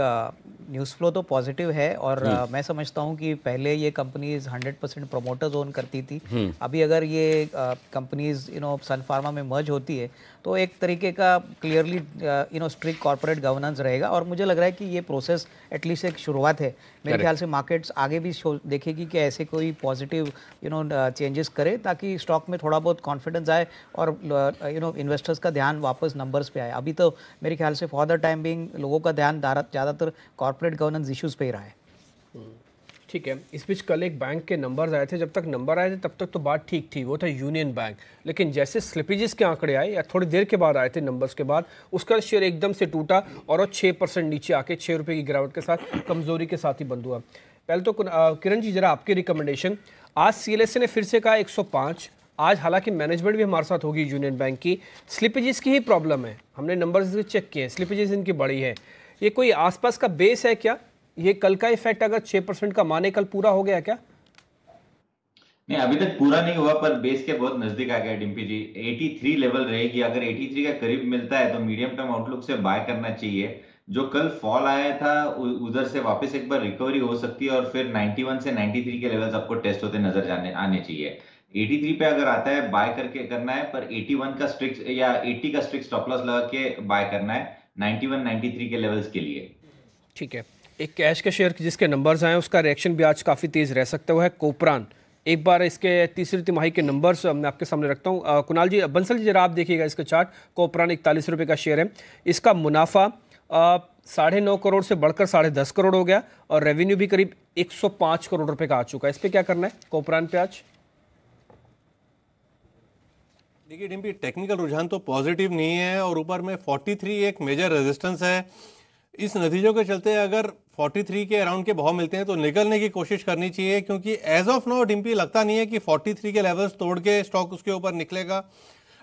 news flow तो पॉजिटिव है और मैं समझता हूँ कि पहले ये कंपनीज 100% प्रोमोटर्स ओन करती थी। अभी अगर ये कंपनीज सन फार्मा में मर्ज होती है तो एक तरीके का क्लियरली स्ट्रिक्ट कॉर्पोरेट गवर्नेंस रहेगा और मुझे लग रहा है कि ये प्रोसेस एटलीस्ट एक शुरुआत है। मेरे ख्याल से मार्केट्स आगे भी देखेगी कि ऐसे कोई पॉजिटिव चेंजेस करे ताकि स्टॉक में थोड़ा बहुत कॉन्फिडेंस आए और इन्वेस्टर्स का ध्यान वापस नंबर्स पे आए। अभी तो मेरे ख्याल से फॉर द टाइम बिंग लोगों का ध्यान ज़्यादातर कॉर्पोरेट गवर्नेंस इश्यूज पे ही रहा है। ठीक है, इस बीच कल एक बैंक के नंबर्स आए थे, जब तक नंबर आए थे तब तक तो बात ठीक थी, वो था यूनियन बैंक। लेकिन जैसे स्लिपेजेस के आंकड़े आए या थोड़ी देर के बाद आए थे नंबर्स के बाद, उसका शेयर एकदम से टूटा और वो 6% नीचे आके 6 रुपये की गिरावट के साथ कमजोरी के साथ ही बंद हुआ। पहले तो किरण जी जरा आपकी रिकमेंडेशन। आज CLSA ने फिर से कहा 105, आज हालांकि मैनेजमेंट भी हमारे साथ होगी यूनियन बैंक की, स्लिपेजेस की ही प्रॉब्लम है, हमने नंबर्स चेक किए, स्लिपेजेस इनकी बड़ी है। ये कोई आसपास का बेस है क्या? ये कल का इफेक्ट अगर 6% का माने कल पूरा हो गया क्या? नहीं, अभी तक पूरा नहीं हुआ पर बेस के बहुत नजदीक आ गया डिम्पी जी। 83 लेवल रहेगी, अगर 83 का करीब मिलता है तो मीडियम टर्म आउटलुक से बाय करना चाहिए। जो कल फॉल आया था उधर से वापस एक बार रिकवरी हो सकती है और फिर 91 से 93 के लेवल्स आपको टेस्ट होते नजर आने चाहिए। 83 पे अगर आता है बाय करके करना है, पर 81 का स्ट्रिक्ट या 80 का स्ट्रिक्ट स्टॉप लॉस लगा के बाय करना है 91 93 के लेवल्स के लिए। ठीक है, एक कैश के शेयर जिसके नंबर्स आए उसका रिएक्शन भी आज काफ़ी तेज़ रह सकता है, वो है कोपरान। एक बार इसके तीसरी तिमाही के नंबर्स मैं आपके सामने रखता हूँ। कुणाल जी, बंसल जी जरा आप देखिएगा इसका चार्ट। कोपरान 41 रुपये का शेयर है, इसका मुनाफा 9.5 करोड़ से बढ़कर 10.5 करोड़ हो गया और रेवेन्यू भी करीब 105 करोड़ रुपए का आ चुका है। इस पर क्या करना है कोपरान पे आज? देखिए डिम्पी, टेक्निकल रुझान तो पॉजिटिव नहीं है और ऊपर में 43 एक मेजर रेजिस्टेंस है। इस नतीजों के चलते अगर 43 के अराउंड के भाव मिलते हैं तो निकलने की कोशिश करनी चाहिए, क्योंकि एज ऑफ नाउ डिम्पी लगता नहीं है कि 43 के लेवल्स तोड़ के स्टॉक उसके ऊपर निकलेगा।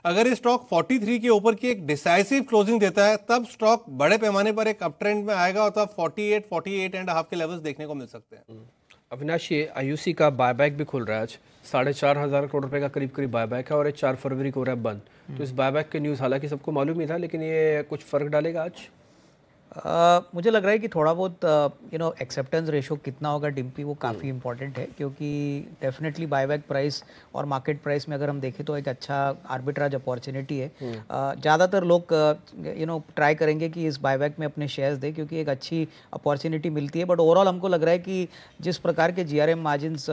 अगर ये स्टॉक 43 के ऊपर की एक डिसाइसिव क्लोजिंग देता है तब स्टॉक बड़े पैमाने पर एक अप ट्रेंड में आएगा और तब 48.5 के लेवल्स देखने को मिल सकते हैं। अविनाश, ये IOC का बायबैक भी खुल रहा है आज, 4,500 करोड़ रुपए का करीब बायबैक है और ये 4 फरवरी को हो रहा है बंद। तो इस बायबैक के न्यूज़ हालांकि सबको मालूम ही था, लेकिन ये कुछ फर्क डालेगा आज? मुझे लग रहा है कि थोड़ा बहुत एक्सेप्टेंस रेशो कितना होगा डिम्पी, वो काफ़ी इंपॉर्टेंट है, क्योंकि डेफिनेटली बायबैक प्राइस और मार्केट प्राइस में अगर हम देखें तो एक अच्छा आर्बिट्राज अपॉर्चुनिटी है। ज़्यादातर लोग ट्राई करेंगे कि इस बायबैक में अपने शेयर्स दें क्योंकि एक अच्छी अपॉर्चुनिटी मिलती है। बट ओवरऑल हमको लग रहा है कि जिस प्रकार के GRM मार्जिन्स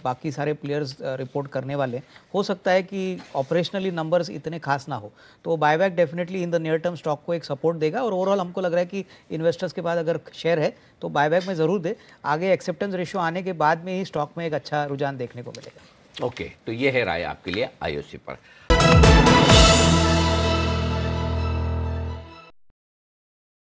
बाकी सारे प्लेयर्स रिपोर्ट करने वाले, हो सकता है कि ऑपरेशनली नंबर्स इतने खास ना हो, तो buyback definitely in the near term stock को एक सपोर्ट देगा। और ओवरऑल हमको लग रहा है कि इन्वेस्टर्स के पास अगर शेयर है तो बायबैक में ज़रूर दे, आगे एक्सेप्टेंस रेशियो आने के बाद में ही स्टॉक में एक अच्छा रुझान देखने को मिलेगा। ओके, तो ये है राय आपके लिए IOC पर।